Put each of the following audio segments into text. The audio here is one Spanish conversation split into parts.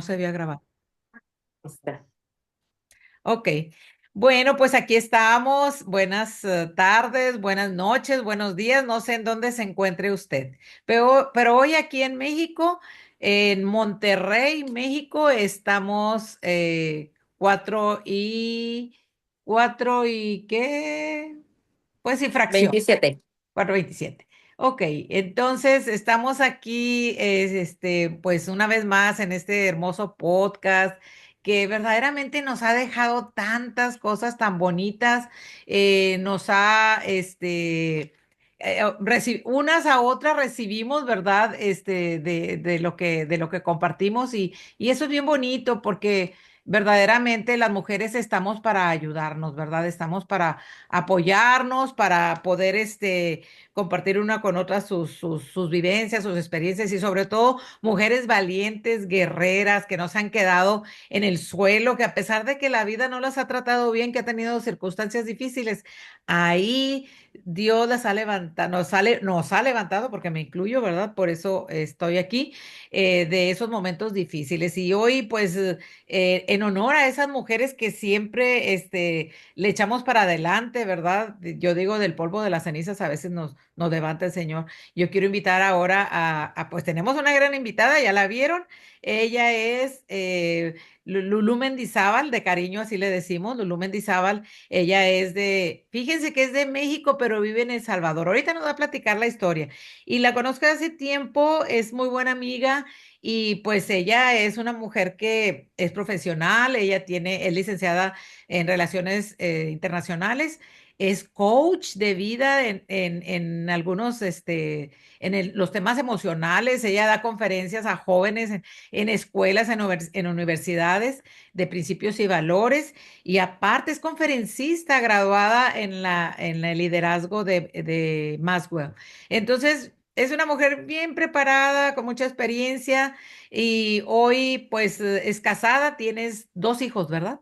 se había grabado. Está. Ok. Bueno, pues aquí estamos. Buenas tardes, buenas noches, buenos días. No sé en dónde se encuentre usted. Pero hoy aquí en México, en Monterrey, México, estamos 4 y ¿qué? Pues sí, fracción. 27. 4:27. Ok, entonces estamos aquí, pues una vez más en este hermoso podcast que verdaderamente nos ha dejado tantas cosas tan bonitas, nos ha, unas a otras recibimos, ¿verdad? De lo que compartimos y eso es bien bonito porque verdaderamente las mujeres estamos para ayudarnos, ¿verdad? Estamos para apoyarnos, para poder, compartir una con otra sus vivencias, sus experiencias y sobre todo mujeres valientes, guerreras que no se han quedado en el suelo, que a pesar de que la vida no las ha tratado bien, que ha tenido circunstancias difíciles, ahí Dios las ha levantado, nos ha levantado, porque me incluyo, ¿verdad? Por eso estoy aquí, de esos momentos difíciles. Y hoy, pues, en honor a esas mujeres que siempre, le echamos para adelante, ¿verdad? Yo digo, del polvo de las cenizas a veces nos levanta el Señor. Yo quiero invitar ahora pues tenemos una gran invitada, ya la vieron. Ella es Lulú Mendizábal, de cariño así le decimos, Lulú Mendizábal. Ella fíjense que es de México, pero vive en El Salvador. Ahorita nos va a platicar la historia. Y la conozco hace tiempo, es muy buena amiga. Y pues ella es una mujer que es profesional, es licenciada en relaciones internacionales, es coach de vida en algunos, los temas emocionales. Ella da conferencias a jóvenes en escuelas, en universidades de principios y valores, y aparte es conferencista graduada en el liderazgo de Maswell. Entonces, es una mujer bien preparada, con mucha experiencia, y hoy pues es casada, tienes 2 hijos, ¿verdad?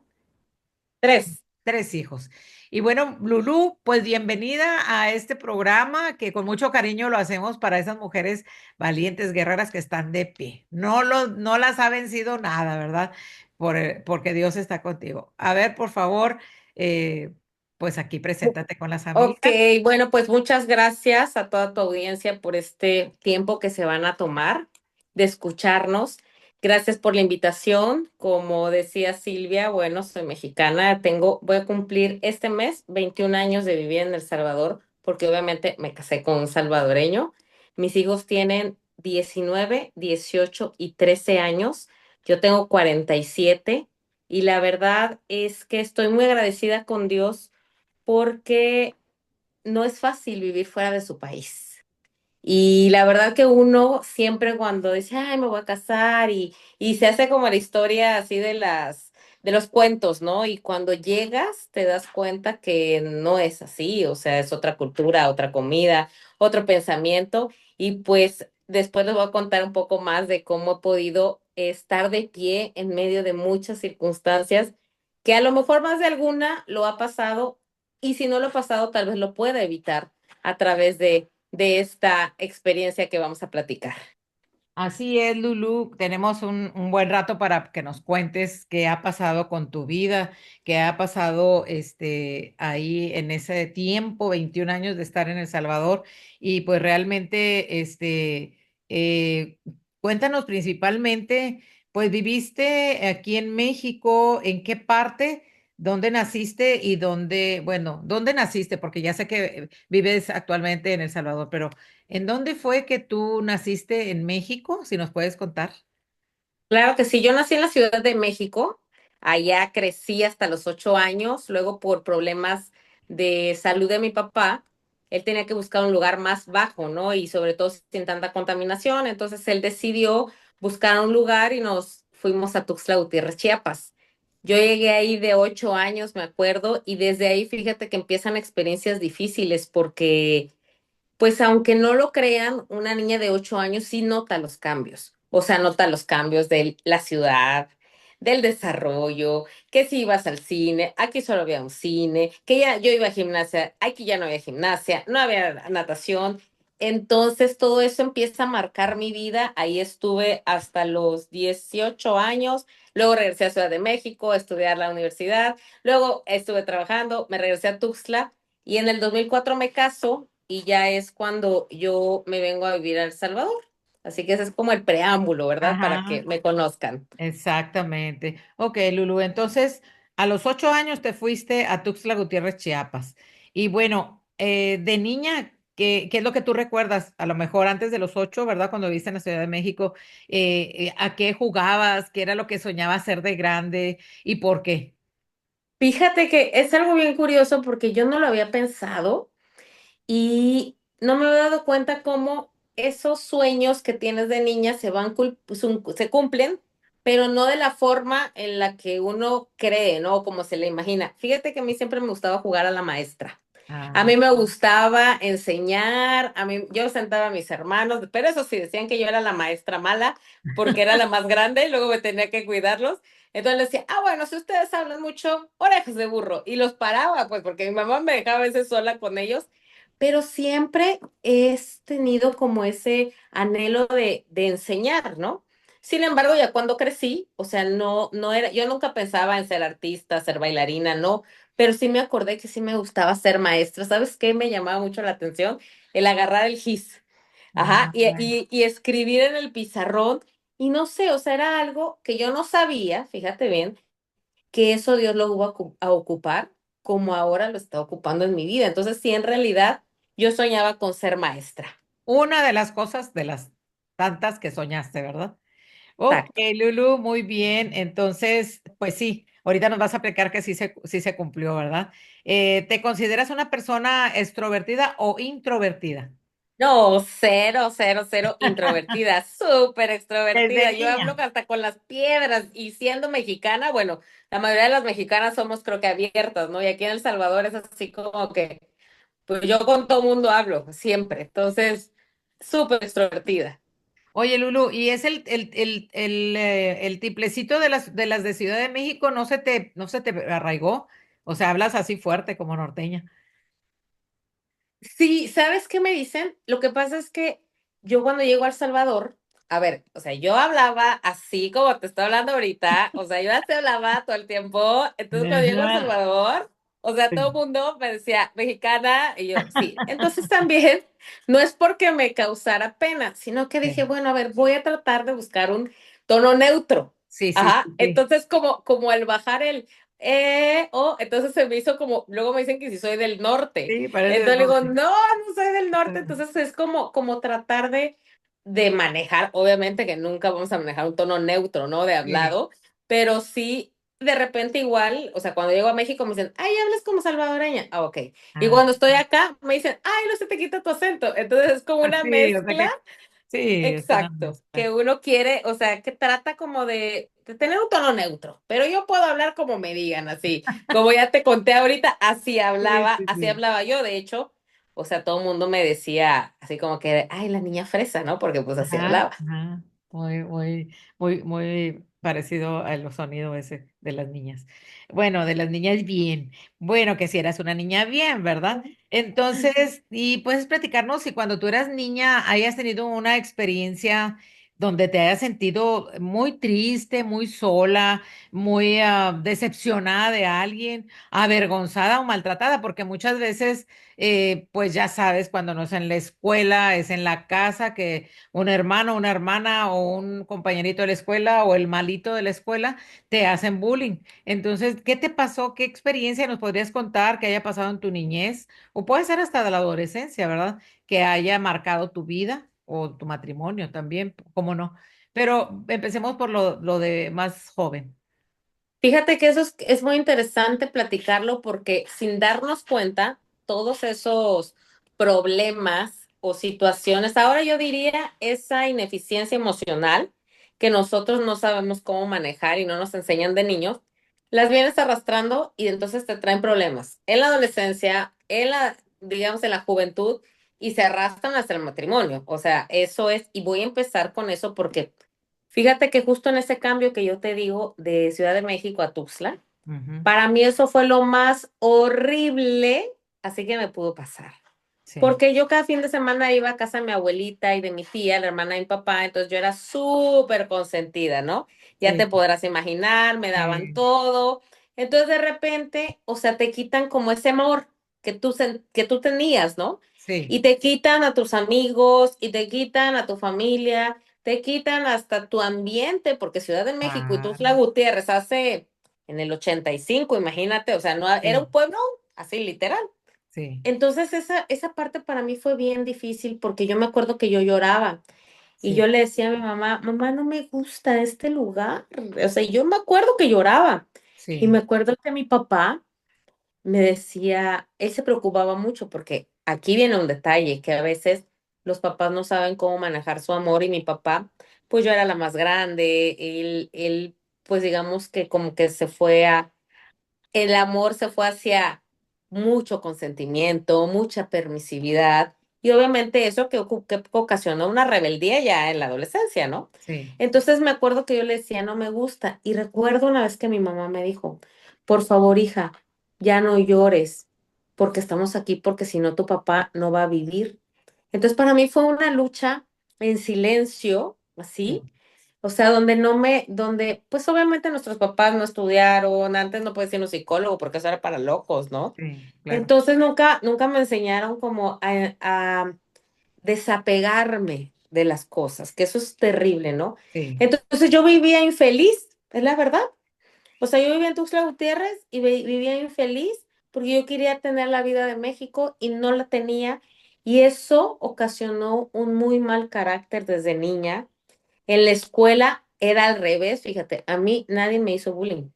3. 3 hijos. Y bueno, Lulú, pues bienvenida a este programa que con mucho cariño lo hacemos para esas mujeres valientes, guerreras que están de pie. No las ha vencido nada, ¿verdad? Porque Dios está contigo. A ver, por favor, eh, pues aquí preséntate con las Ok, amigas. bueno, pues muchas gracias a toda tu audiencia por este tiempo que se van a tomar de escucharnos. Gracias por la invitación. Como decía Silvia, bueno, soy mexicana, voy a cumplir este mes 21 años de vivir en El Salvador, porque obviamente me casé con un salvadoreño. Mis hijos tienen 19, 18 y 13 años. Yo tengo 47 y la verdad es que estoy muy agradecida con Dios porque no es fácil vivir fuera de su país. Y la verdad que uno siempre cuando dice, ay, me voy a casar y se hace como la historia así de los cuentos, ¿no? Y cuando llegas te das cuenta que no es así, o sea, es otra cultura, otra comida, otro pensamiento. Y pues después les voy a contar un poco más de cómo he podido estar de pie en medio de muchas circunstancias que a lo mejor más de alguna lo ha pasado y si no lo ha pasado, tal vez lo pueda evitar a través de esta experiencia que vamos a platicar. Así es, Lulu. Tenemos un buen rato para que nos cuentes qué ha pasado con tu vida, qué ha pasado ahí en ese tiempo, 21 años de estar en El Salvador. Y pues realmente, eh, cuéntanos principalmente, pues viviste aquí en México, ¿en qué parte? ¿Dónde naciste y dónde naciste? Porque ya sé que vives actualmente en El Salvador, pero ¿en dónde fue que tú naciste en México? Si nos puedes contar. Claro que sí, yo nací en la Ciudad de México, allá crecí hasta los 8 años, luego por problemas de salud de mi papá, él tenía que buscar un lugar más bajo, ¿no? Y sobre todo sin tanta contaminación, entonces él decidió buscar un lugar y nos fuimos a Tuxtla Gutiérrez, Chiapas. Yo llegué ahí de 8 años, me acuerdo, y desde ahí fíjate que empiezan experiencias difíciles porque pues aunque no lo crean, una niña de 8 años sí nota los cambios. O sea, nota los cambios de la ciudad, del desarrollo, que si ibas al cine, aquí solo había un cine, que ya yo iba a gimnasia, aquí ya no había gimnasia, no había natación. Entonces todo eso empieza a marcar mi vida. Ahí estuve hasta los 18 años. Luego regresé a Ciudad de México a estudiar la universidad. Luego estuve trabajando, me regresé a Tuxtla y en el 2004 me caso y ya es cuando yo me vengo a vivir a El Salvador. Así que ese es como el preámbulo, ¿verdad? Para que Ajá, me conozcan. exactamente. Ok, Lulu, entonces a los 8 años te fuiste a Tuxtla Gutiérrez, Chiapas. Y bueno, de niña, ¿qué es lo que tú recuerdas? A lo mejor antes de los 8, ¿verdad? Cuando viviste en la Ciudad de México, ¿a qué jugabas? ¿Qué era lo que soñabas ser de grande? ¿Y por qué? Fíjate que es algo bien curioso porque yo no lo había pensado. Y no me había dado cuenta cómo esos sueños que tienes de niña se cumplen, pero no de la forma en la que uno cree, ¿no? O como se le imagina. Fíjate que a mí siempre me gustaba jugar a la maestra. A Ah, mí me gustaba enseñar, yo sentaba a mis hermanos, pero eso sí, decían que yo era la maestra mala porque era la más grande y luego me tenía que cuidarlos. Entonces les decía, bueno, si ustedes hablan mucho, orejas de burro. Y los paraba, pues, porque mi mamá me dejaba a veces sola con ellos, pero siempre he tenido como ese anhelo de enseñar, ¿no? Sin embargo, ya cuando crecí, o sea, no era, yo nunca pensaba en ser artista, ser bailarina, no, pero sí me acordé que sí me gustaba ser maestra. ¿Sabes qué me llamaba mucho la atención? El agarrar el gis, ajá, ah, y escribir en el pizarrón, y no sé, o sea, era algo que yo no sabía, fíjate bien, que eso Dios lo iba a ocupar como ahora lo está ocupando en mi vida. Entonces, sí, en realidad, yo soñaba con ser maestra. una de las cosas de las tantas que soñaste, ¿verdad? Ok, Exacto. Lulu, muy bien. Entonces, pues sí, ahorita nos vas a aplicar que sí se cumplió, ¿verdad? ¿Te consideras una persona extrovertida o introvertida? No, cero, cero, cero, introvertida, súper Desde extrovertida. Yo hablo niña. hasta con las piedras y siendo mexicana, bueno, la mayoría de las mexicanas somos creo que abiertas, ¿no? Y aquí en El Salvador es así como que, pues yo con todo mundo hablo, siempre. Entonces, súper extrovertida. Oye, Lulu, ¿y es el tiplecito de las de Ciudad de México no se te arraigó? O sea, hablas así fuerte como norteña. Sí, ¿sabes qué me dicen? Lo que pasa es que yo cuando llego a El Salvador, a ver, o sea, yo hablaba así como te estoy hablando ahorita, o sea, yo así hablaba todo el tiempo, entonces cuando llego a El Ajá. Salvador, o sea, todo el mundo me decía mexicana y yo, sí, entonces también no es porque me causara pena, sino que dije, Sí, bueno, a ver, voy a tratar de buscar un tono neutro, sí, sí, ajá, sí, sí. entonces como el bajar entonces se me hizo como, luego me dicen que si soy del norte. Sí, parece del Entonces le digo, norte. no, no soy del norte. Entonces es como tratar de manejar, obviamente que nunca vamos a manejar un tono neutro, ¿no? De Sí. hablado, pero sí, de repente igual, o sea, cuando llego a México me dicen, ay, hablas como salvadoreña. Ah, ok. Y Ah, cuando estoy acá me dicen, ay, no se te quita tu acento. Entonces es como una sí, o sea mezcla. que sí, es una Exacto, mezcla. que uno quiere, o sea, que trata como de tener un tono neutro, pero yo puedo hablar como me digan, así, como ya te conté ahorita, Sí, sí, así sí. hablaba yo, de hecho, o sea, todo el mundo me decía así como que, ay, la niña fresa, ¿no? Porque pues así Ajá, hablaba. ajá. Muy parecido a los sonidos ese de las niñas. Bueno, de las niñas bien. Bueno, que si eras una niña bien, ¿verdad? Entonces, y puedes platicarnos si cuando tú eras niña hayas tenido una experiencia donde te hayas sentido muy triste, muy sola, muy decepcionada de alguien, avergonzada o maltratada, porque muchas veces, pues ya sabes, cuando no es en la escuela, es en la casa que un hermano, una hermana o un compañerito de la escuela o el malito de la escuela te hacen bullying. Entonces, ¿qué te pasó? ¿Qué experiencia nos podrías contar que haya pasado en tu niñez? O puede ser hasta de la adolescencia, ¿verdad? Que haya marcado tu vida o tu matrimonio también, ¿cómo no? Pero empecemos por lo de más joven. Fíjate que eso es muy interesante platicarlo porque sin darnos cuenta, todos esos problemas o situaciones, ahora yo diría esa ineficiencia emocional que nosotros no sabemos cómo manejar y no nos enseñan de niños, las vienes arrastrando y entonces te traen problemas en la adolescencia, digamos, en la juventud y se arrastran hasta el matrimonio. O sea, eso es, y voy a empezar con eso porque fíjate que justo en ese cambio que yo te digo de Ciudad de México a Tuxtla, Ujú. para mí eso fue lo más horrible, así que me pudo pasar. sí, porque yo cada fin de semana iba a casa de mi abuelita y de mi tía, la hermana de mi papá, entonces yo era súper consentida, ¿no? Ya te sí, podrás imaginar, me daban sí, todo. Entonces de repente, o sea, te quitan como ese amor que tú tenías, ¿no? sí. Y te quitan a tus amigos, y te quitan a tu familia, te quitan hasta tu ambiente, porque Ciudad de México y Claro, Tuxtla Gutiérrez hace en el 85, imagínate, o sea, no era sí, un pueblo así literal. sí, Entonces esa parte para mí fue bien difícil porque yo me acuerdo que yo lloraba y yo sí, le decía a mi mamá, mamá, no me gusta este lugar. O sea, y yo me acuerdo que lloraba y me sí, acuerdo que mi papá me decía, él se preocupaba mucho porque aquí viene un detalle, que a veces los papás no saben cómo manejar su amor y mi papá, pues yo era la más grande, él pues digamos que como que el amor se fue hacia mucho consentimiento, mucha permisividad y obviamente eso que ocasionó una rebeldía ya en la adolescencia, ¿no? sí, Entonces me acuerdo que yo le decía, no me gusta y recuerdo una vez que mi mamá me dijo, por favor, hija, ya no llores porque estamos aquí porque si no tu papá no va a vivir. Entonces para mí fue una lucha en silencio, así, sí, o sea, donde, pues obviamente nuestros papás no estudiaron, antes no puedes ir a un psicólogo porque eso era para locos, ¿no? sí, claro, Entonces nunca me enseñaron como a desapegarme de las cosas, que eso es terrible, ¿no? sí, Entonces yo vivía infeliz, es la verdad. O sea, yo vivía en Tuxtla Gutiérrez y vivía infeliz porque yo quería tener la vida de México y no la tenía. Y eso ocasionó un muy mal carácter desde niña. En la escuela era al revés, fíjate, a mí nadie me hizo bullying.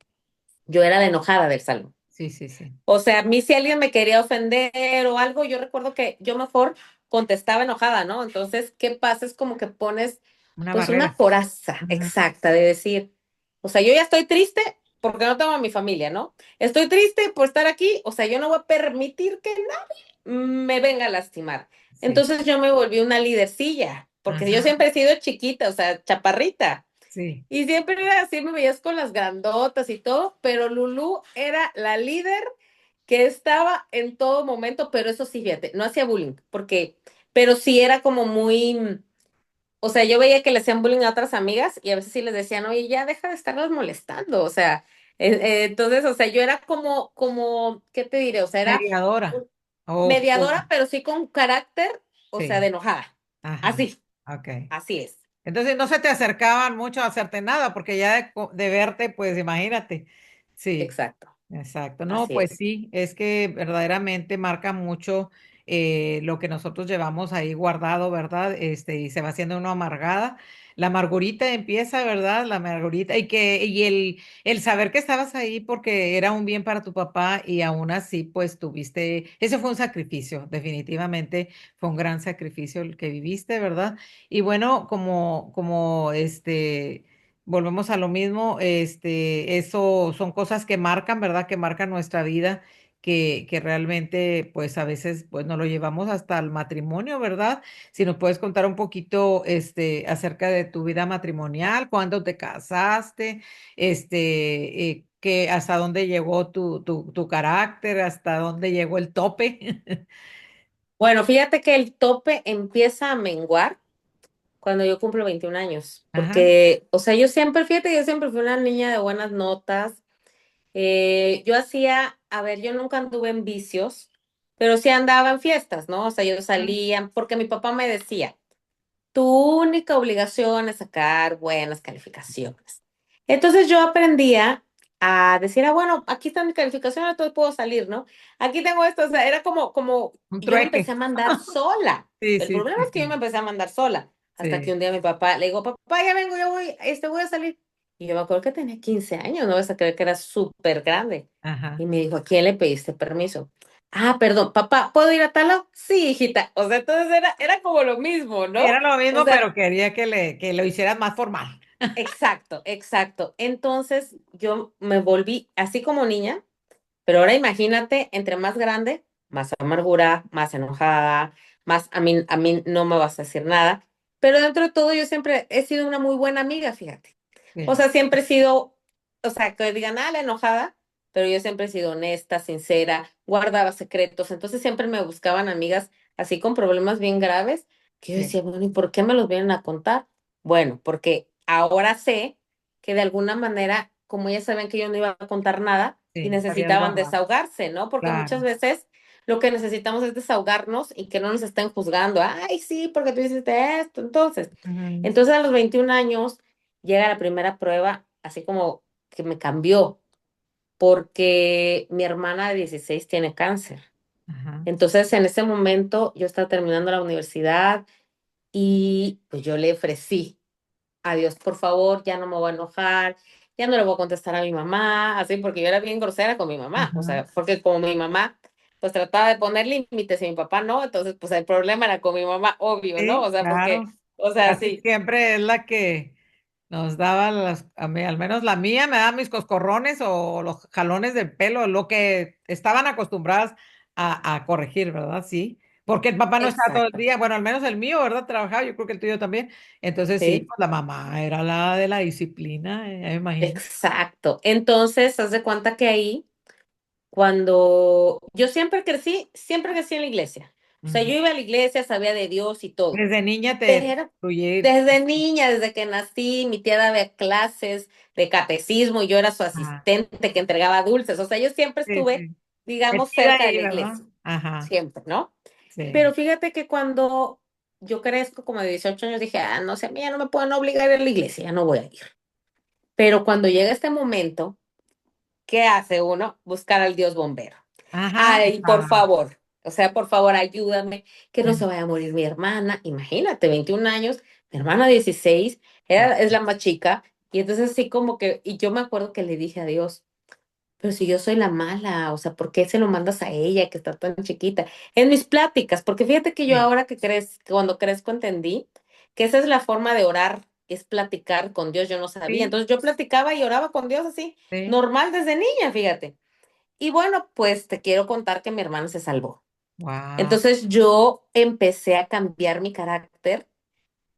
Yo era la enojada del salón. sí, sí, sí. O sea, a mí si alguien me quería ofender o algo, yo recuerdo que yo mejor contestaba enojada, ¿no? Entonces, ¿qué pasa? Es como que pones Una pues una barrera. coraza Ujú. exacta de decir, o sea, yo ya estoy triste porque no tengo a mi familia, ¿no? Estoy triste por estar aquí, o sea, yo no voy a permitir que me venga a lastimar. Sí, Entonces yo me volví una lidercilla, porque yo ajá, siempre he sido chiquita, o sea, chaparrita. sí, Y siempre era así, me veías con las grandotas y todo, pero Lulú era la líder que estaba en todo momento, pero eso sí, fíjate, no hacía bullying, pero sí era como muy, o sea, yo veía que le hacían bullying a otras amigas y a veces sí les decían, oye, ya deja de estarlas molestando, o sea, entonces, o sea, yo era ¿qué te diré? O sea, era mediadora. mediadora, pero sí con carácter, o sea, de Sí, enojada. ajá, Así, ok. así es. Entonces no se te acercaban mucho a hacerte nada, porque ya de verte, pues imagínate. Sí. Exacto, Exacto, no, así pues es. sí, es que verdaderamente marca mucho lo que nosotros llevamos ahí guardado, ¿verdad? Y se va haciendo una amargada. La amargurita empieza, ¿verdad? La amargurita el saber que estabas ahí porque era un bien para tu papá y aún así, pues tuviste, ese fue un sacrificio, definitivamente fue un gran sacrificio el que viviste, ¿verdad? Y bueno, volvemos a lo mismo, eso son cosas que marcan, ¿verdad? Que marcan nuestra vida, que realmente, pues a veces, pues no lo llevamos hasta el matrimonio, ¿verdad? Si nos puedes contar un poquito, acerca de tu vida matrimonial, cuándo te casaste, que hasta dónde llegó tu carácter, hasta dónde llegó el tope. Bueno, fíjate que el tope empieza a menguar cuando yo cumplo 21 años, Ajá, porque, o sea, fíjate, yo siempre fui una niña de buenas notas. A ver, yo nunca anduve en vicios, pero sí andaba en fiestas, ¿no? O sea, yo salía, porque mi papá me decía, tu única obligación es sacar buenas calificaciones. Entonces yo aprendía a decir, bueno, aquí está mi calificación, entonces puedo salir, ¿no? Aquí tengo esto, o sea, era un y yo me empecé trueque. a mandar sola. Sí, El sí, problema sí, es que yo me sí. empecé a mandar sola, hasta que Sí, un día mi papá, le digo, papá, ya vengo, ya voy, voy a salir. Y yo me acuerdo que tenía 15 años, no vas a creer que era súper grande. ajá. Y me dijo, ¿a quién le pediste permiso? Ah, perdón, papá, ¿puedo ir a tal lado? Sí, hijita. O sea, entonces era como lo mismo, Sí, ¿no? era lo O mismo, sea, pero quería que lo hicieras más formal. exacto, exacto. Entonces yo me volví así como niña, pero ahora imagínate, entre más grande, más amargura, más enojada, más a mí no me vas a decir nada. Pero dentro de todo yo siempre he sido una muy buena amiga, fíjate. O Sí, sea, siempre he sido, o sea, que digan, la enojada, pero yo siempre he sido honesta, sincera, guardaba secretos, entonces siempre me buscaban amigas así con problemas bien graves, que yo Sí, decía, bueno, ¿y por qué me los vienen a contar? Bueno, porque ahora sé que de alguna manera, como ya saben que yo no iba a contar nada y sí, sabía algo necesitaban más. desahogarse, ¿no? Porque muchas Claro. veces lo que necesitamos es desahogarnos y que no nos estén juzgando. Ay, sí, porque tú hiciste esto. Ujú. Entonces a los 21 años llega la primera prueba, así como que me cambió, porque mi hermana de 16 tiene cáncer. Ajá. Entonces, en ese momento yo estaba terminando la universidad y pues yo le ofrecí a Dios, por favor, ya no me voy a enojar, ya no le voy a contestar a mi mamá, así porque yo era bien grosera con mi mamá, o Ajá. sea, porque como mi mamá pues trataba de poner límites y mi papá no, entonces pues el problema era con mi mamá, obvio, ¿no? O Sí, sea, porque, claro. o sea, Casi sí, siempre es la que nos daba a mí, al menos la mía, me daba mis coscorrones o los jalones del pelo, lo que estaban acostumbradas a corregir, ¿verdad? Sí. Porque el papá no estaba todo el exacto, día, bueno, al menos el mío, ¿verdad? Trabajaba, yo creo que el tuyo también. Entonces sí, sí. pues la mamá era la de la disciplina, ya me imagino. Exacto. Entonces, haz de cuenta que ahí, cuando yo siempre crecí en la iglesia. O sea, yo Ujú. iba a la iglesia, sabía de Dios y todo. Desde niña te Pero fluye. desde niña, desde que nací, mi tía daba clases de catecismo y yo era su Ah, asistente que entregaba dulces. O sea, yo siempre sí, estuve, sí. digamos, Metida cerca de ahí, la ¿verdad? iglesia. Ajá, Siempre, ¿no? sí. Pero fíjate que cuando yo crezco como de 18 años, dije, ah, no sé, a mí ya no me pueden obligar a ir a la iglesia, ya no voy a ir. Pero cuando llega este momento, ¿qué hace uno? Buscar al Dios bombero. Ajá, Ay, por ajá. favor, o sea, por favor, ayúdame, que no se vaya a morir mi hermana. Imagínate, 21 años, mi hermana 16 es la más chica. Y entonces así como que, y yo me acuerdo que le dije a Dios, pero si yo soy la mala, o sea, ¿por qué se lo mandas a ella que está tan chiquita? En mis pláticas, porque fíjate que yo Sí, ahora cuando crezco entendí que esa es la forma de orar, es platicar con Dios, yo no sabía. sí, Entonces yo platicaba y oraba con Dios así, sí. normal desde niña, fíjate. Y bueno, pues te quiero contar que mi hermana se salvó. Wow. Entonces yo empecé a cambiar mi carácter,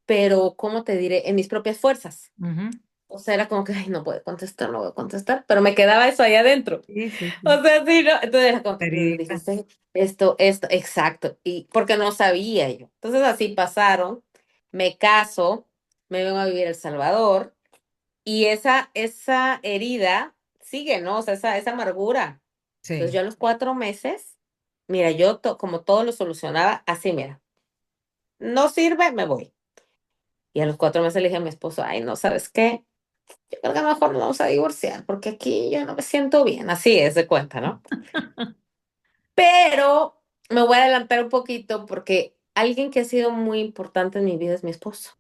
pero, ¿cómo te diré? En mis propias fuerzas. O sea, era como que, ay, no puedo contestar, no voy a contestar, pero me quedaba eso ahí adentro. Sí, sí, O sí. sea, sí, ¿no? Entonces era como que Heridita. dijiste esto, exacto. Y porque no sabía yo. Entonces así pasaron, me caso, me vengo a vivir a El Salvador y esa herida sigue, ¿no? O sea, esa amargura. Entonces Sí. yo a los 4 meses, mira, yo como todo lo solucionaba así, mira, no sirve, me voy. Y a los 4 meses le dije a mi esposo, ay, no, ¿sabes qué? Yo creo que mejor nos vamos a divorciar porque aquí yo no me siento bien. Así es de cuenta, ¿no? Pero me voy a adelantar un poquito porque alguien que ha sido muy importante en mi vida es mi esposo,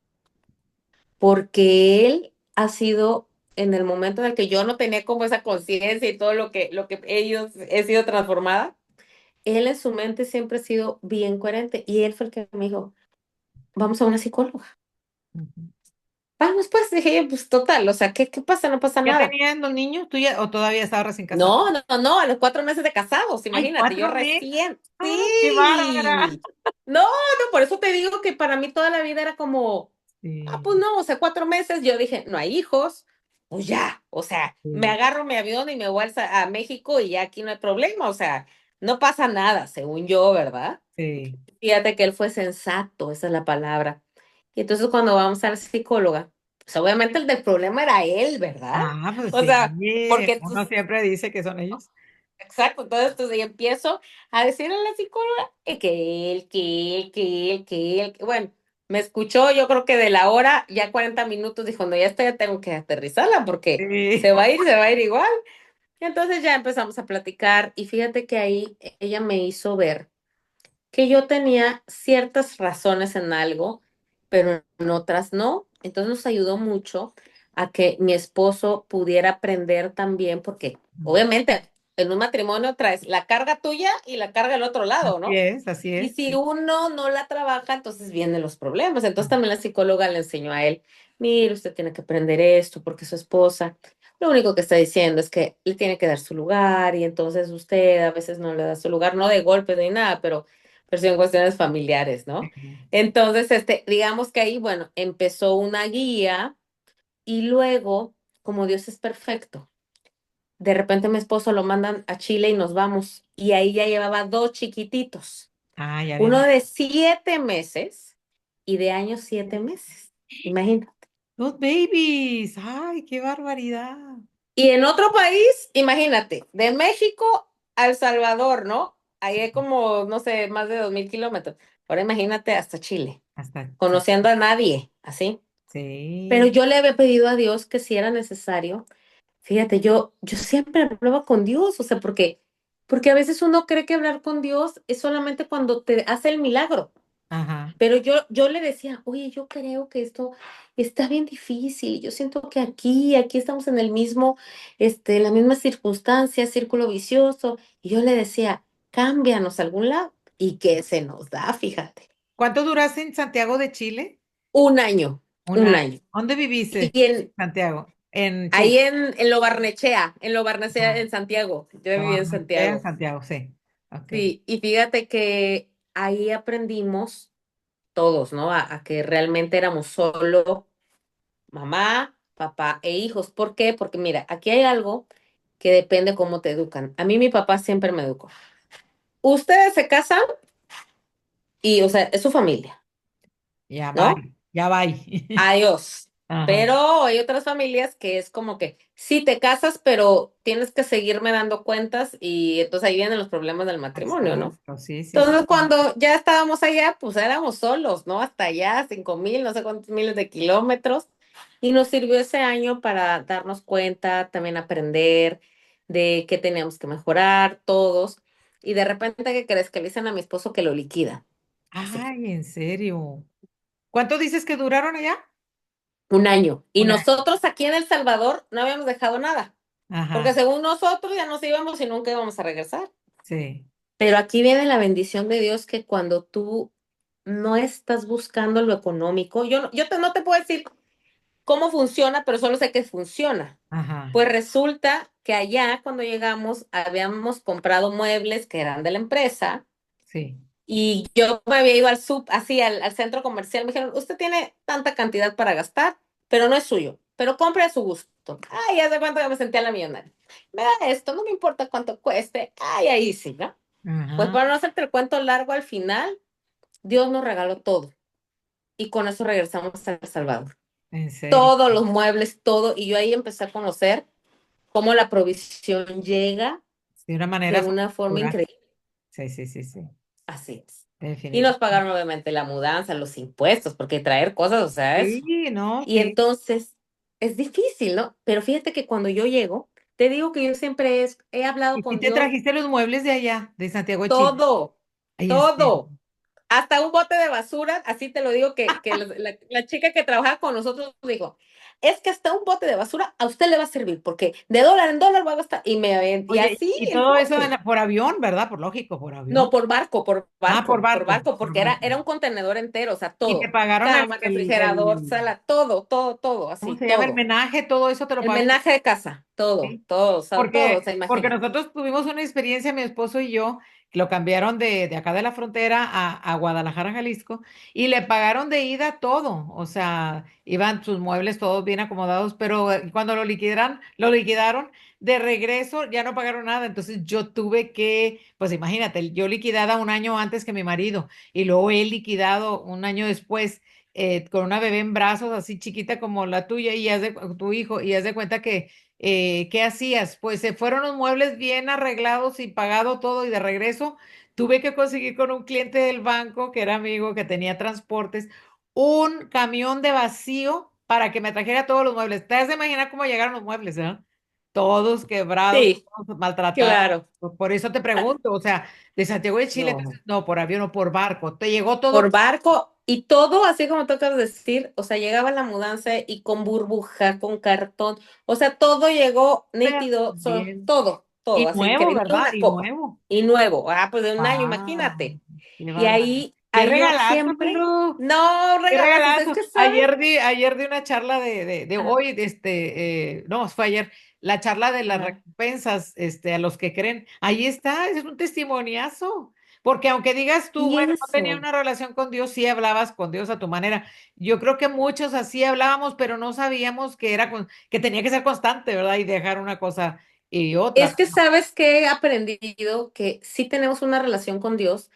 porque él ha sido en el momento en el que yo no tenía como esa conciencia y todo lo que ellos he sido transformada, él en su mente siempre ha sido bien coherente y él fue el que me dijo, vamos a una psicóloga. Ujú. Vamos, pues dije yo, pues total, o sea, ¿qué pasa? No pasa ¿Ya nada. tenían los niños? ¿Tú ya o todavía estabas recién casada? No, no, no, a los 4 meses de casados, ¡Ay, imagínate, yo 4 meses! recién, ¡Ay, qué bárbara! sí. No, no, por eso te digo que para mí toda la vida era como, ah, Sí, pues no, o sea, 4 meses, yo dije, no hay hijos, pues ya, o sea, me sí, agarro mi avión y me voy a México y ya aquí no hay problema, o sea, no pasa nada, según yo, ¿verdad? sí. Fíjate que él fue sensato, esa es la palabra. Y entonces cuando vamos a la psicóloga, pues obviamente el del problema era él, ¿verdad? Ah, pues O sí. sea, porque tú. Uno siempre dice que son ellos. Exacto, entonces yo empiezo a decirle a la psicóloga que bueno, me escuchó, yo creo que de la hora, ya 40 minutos, dijo, no, ya estoy, ya tengo que aterrizarla porque Sí. se va a ir igual. Y entonces ya empezamos a platicar y fíjate que ahí ella me hizo ver que yo tenía ciertas razones en algo, pero en otras no. Entonces nos ayudó mucho a que mi esposo pudiera aprender también, porque obviamente en un matrimonio traes la carga tuya y la carga del otro lado, Así ¿no? es, así Y es. si Sí. uno no la trabaja, entonces vienen los problemas. Entonces Ah, también la psicóloga le enseñó a él, mire, usted tiene que aprender esto porque su esposa, lo único que está diciendo es que le tiene que dar su lugar y entonces usted a veces no le da su lugar, no de golpes ni nada, pero sí en cuestiones familiares, ¿no? sí. Entonces, digamos que ahí, bueno, empezó una guía y luego, como Dios es perfecto, de repente mi esposo lo mandan a Chile y nos vamos y ahí ya llevaba dos chiquititos. Ah, ya Uno viene. de 7 meses y de años 7 meses. Imagínate. Dos babies. Ay, qué barbaridad. Y en otro país, imagínate, de México a El Salvador, ¿no? Ahí Sí, hay como, no sé, más de 2000 kilómetros. Ahora imagínate hasta Chile, hasta sí. conociendo a nadie, así. Pero Sí. yo le había pedido a Dios que si era necesario, fíjate, yo siempre hablaba con Dios, o sea, porque a veces uno cree que hablar con Dios es solamente cuando te hace el milagro. Ajá. Pero yo le decía, oye, yo creo que esto está bien difícil. Yo siento que aquí estamos en el mismo, la misma circunstancia, círculo vicioso. Y yo le decía, cámbianos a algún lado. Y que se nos da, fíjate. ¿Cuánto duraste en Santiago de Chile? Un año, Un un año. año. ¿Dónde Y viviste, Santiago? En ahí Chile. En Lo Barnechea, Ah, en Santiago. Yo la viví en Barnechea en Santiago. Santiago, sí. Ok. Sí, y fíjate que ahí aprendimos todos, ¿no? A que realmente éramos solo mamá, papá e hijos. ¿Por qué? Porque mira, aquí hay algo que depende cómo te educan. A mí mi papá siempre me educó. Ustedes se casan y, o sea, es su familia, Ya va, ¿no? ya va. Adiós. Ajá. Pero hay otras familias que es como que sí te casas, pero tienes que seguirme dando cuentas y entonces ahí vienen los problemas del matrimonio, ¿no? Exacto, sí, sí, sí. Entonces, cuando ya estábamos allá, pues éramos solos, ¿no? Hasta allá, 5000, no sé cuántos miles de kilómetros. Y nos sirvió ese año para darnos cuenta, también aprender de qué teníamos que mejorar todos. Y de repente, ¿qué crees? Que le dicen a mi esposo que lo liquida. Así, Ay, en serio. ¿Cuánto dices que duraron allá? un año. Y Un año. nosotros aquí en El Salvador no habíamos dejado nada, porque Ajá, según nosotros ya nos íbamos y nunca íbamos a regresar. sí. Pero aquí viene la bendición de Dios que cuando tú no estás buscando lo económico, no te puedo decir cómo funciona, pero solo sé que funciona. Ajá, Pues resulta que allá cuando llegamos habíamos comprado muebles que eran de la empresa sí. y yo me había ido así al centro comercial. Me dijeron, usted tiene tanta cantidad para gastar, pero no es suyo, pero compre a su gusto. Ay, ya de cuánto que me sentía la millonaria. Me da esto, no me importa cuánto cueste. Ay, ahí sí, ¿no? Pues Ajá, para no hacerte el cuento largo, al final, Dios nos regaló todo y con eso regresamos a El Salvador. en serio. Todos los muebles, todo, y yo ahí empecé a conocer cómo la provisión llega De una de manera una forma sobrenatural. increíble. Sí, sí, sí, sí. Así es. Y nos Definitivamente. pagaron obviamente la mudanza, los impuestos, porque traer cosas, o sea, eso. Sí, no, Y sí. entonces es difícil, ¿no? Pero fíjate que cuando yo llego, te digo que yo siempre he hablado ¿Y si con te Dios trajiste los muebles de allá, de Santiago de Chile? todo, Ay, en serio. todo. Hasta un bote de basura, así te lo digo, que la chica que trabaja con nosotros dijo, es que hasta un bote de basura a usted le va a servir, porque de dólar en dólar va a gastar. Y Oye, así y el todo eso bote. por avión, ¿verdad? Por lógico, por No, avión. Ah, por barco, por porque barco. era un contenedor entero, o sea, Y te todo. pagaron Cama, refrigerador, sala, todo, todo, todo, ¿cómo así, se llama? El todo. menaje, todo eso te lo El pagaron. menaje de casa, todo, Sí. todo, o sea, todo, o sea, Porque imagínate. nosotros tuvimos una experiencia, mi esposo y yo, que lo cambiaron de acá de la frontera a Guadalajara, Jalisco, y le pagaron de ida todo. O sea, iban sus muebles todos bien acomodados, pero cuando lo liquidaron, de regreso ya no pagaron nada. Entonces yo tuve que, pues imagínate, yo liquidada un año antes que mi marido, y luego él liquidado un año después. Con una bebé en brazos así chiquita como la tuya y tu hijo y haz de cuenta que ¿qué hacías? Pues se fueron los muebles bien arreglados y pagado todo y de regreso tuve que conseguir con un cliente del banco que era amigo, que tenía transportes, un camión de vacío para que me trajera todos los muebles. Te has de imaginar cómo llegaron los muebles, ¿eh? Todos quebrados, Sí, todos maltratados. claro. Por eso te pregunto, o sea, de Santiago de Chile, No. entonces, no, por avión o por barco. ¿Te llegó todo? Por barco y todo, así como tocas decir, o sea, llegaba la mudanza y con burbuja, con cartón, o sea, todo llegó nítido, Bien. todo, todo, Y así nuevo, increíble, ¿verdad? una Y copa nuevo. y nuevo, pues de un año, Wow, imagínate. qué Y bárbaro. Qué ahí yo regalazo, siempre, Lulu. no Qué regalazos, es regalazo. que sabes, Ayer di una charla de ah, hoy, no, fue ayer, la charla de las ajá. recompensas, a los que creen. Ahí está, es un testimoniazo. Porque aunque digas tú, Y bueno, no tenía eso, una relación con Dios, sí hablabas con Dios a tu manera. Yo creo que muchos así hablábamos, pero no sabíamos que tenía que ser constante, ¿verdad? Y dejar una cosa y es otra. que sabes que he aprendido que sí tenemos una relación con Dios,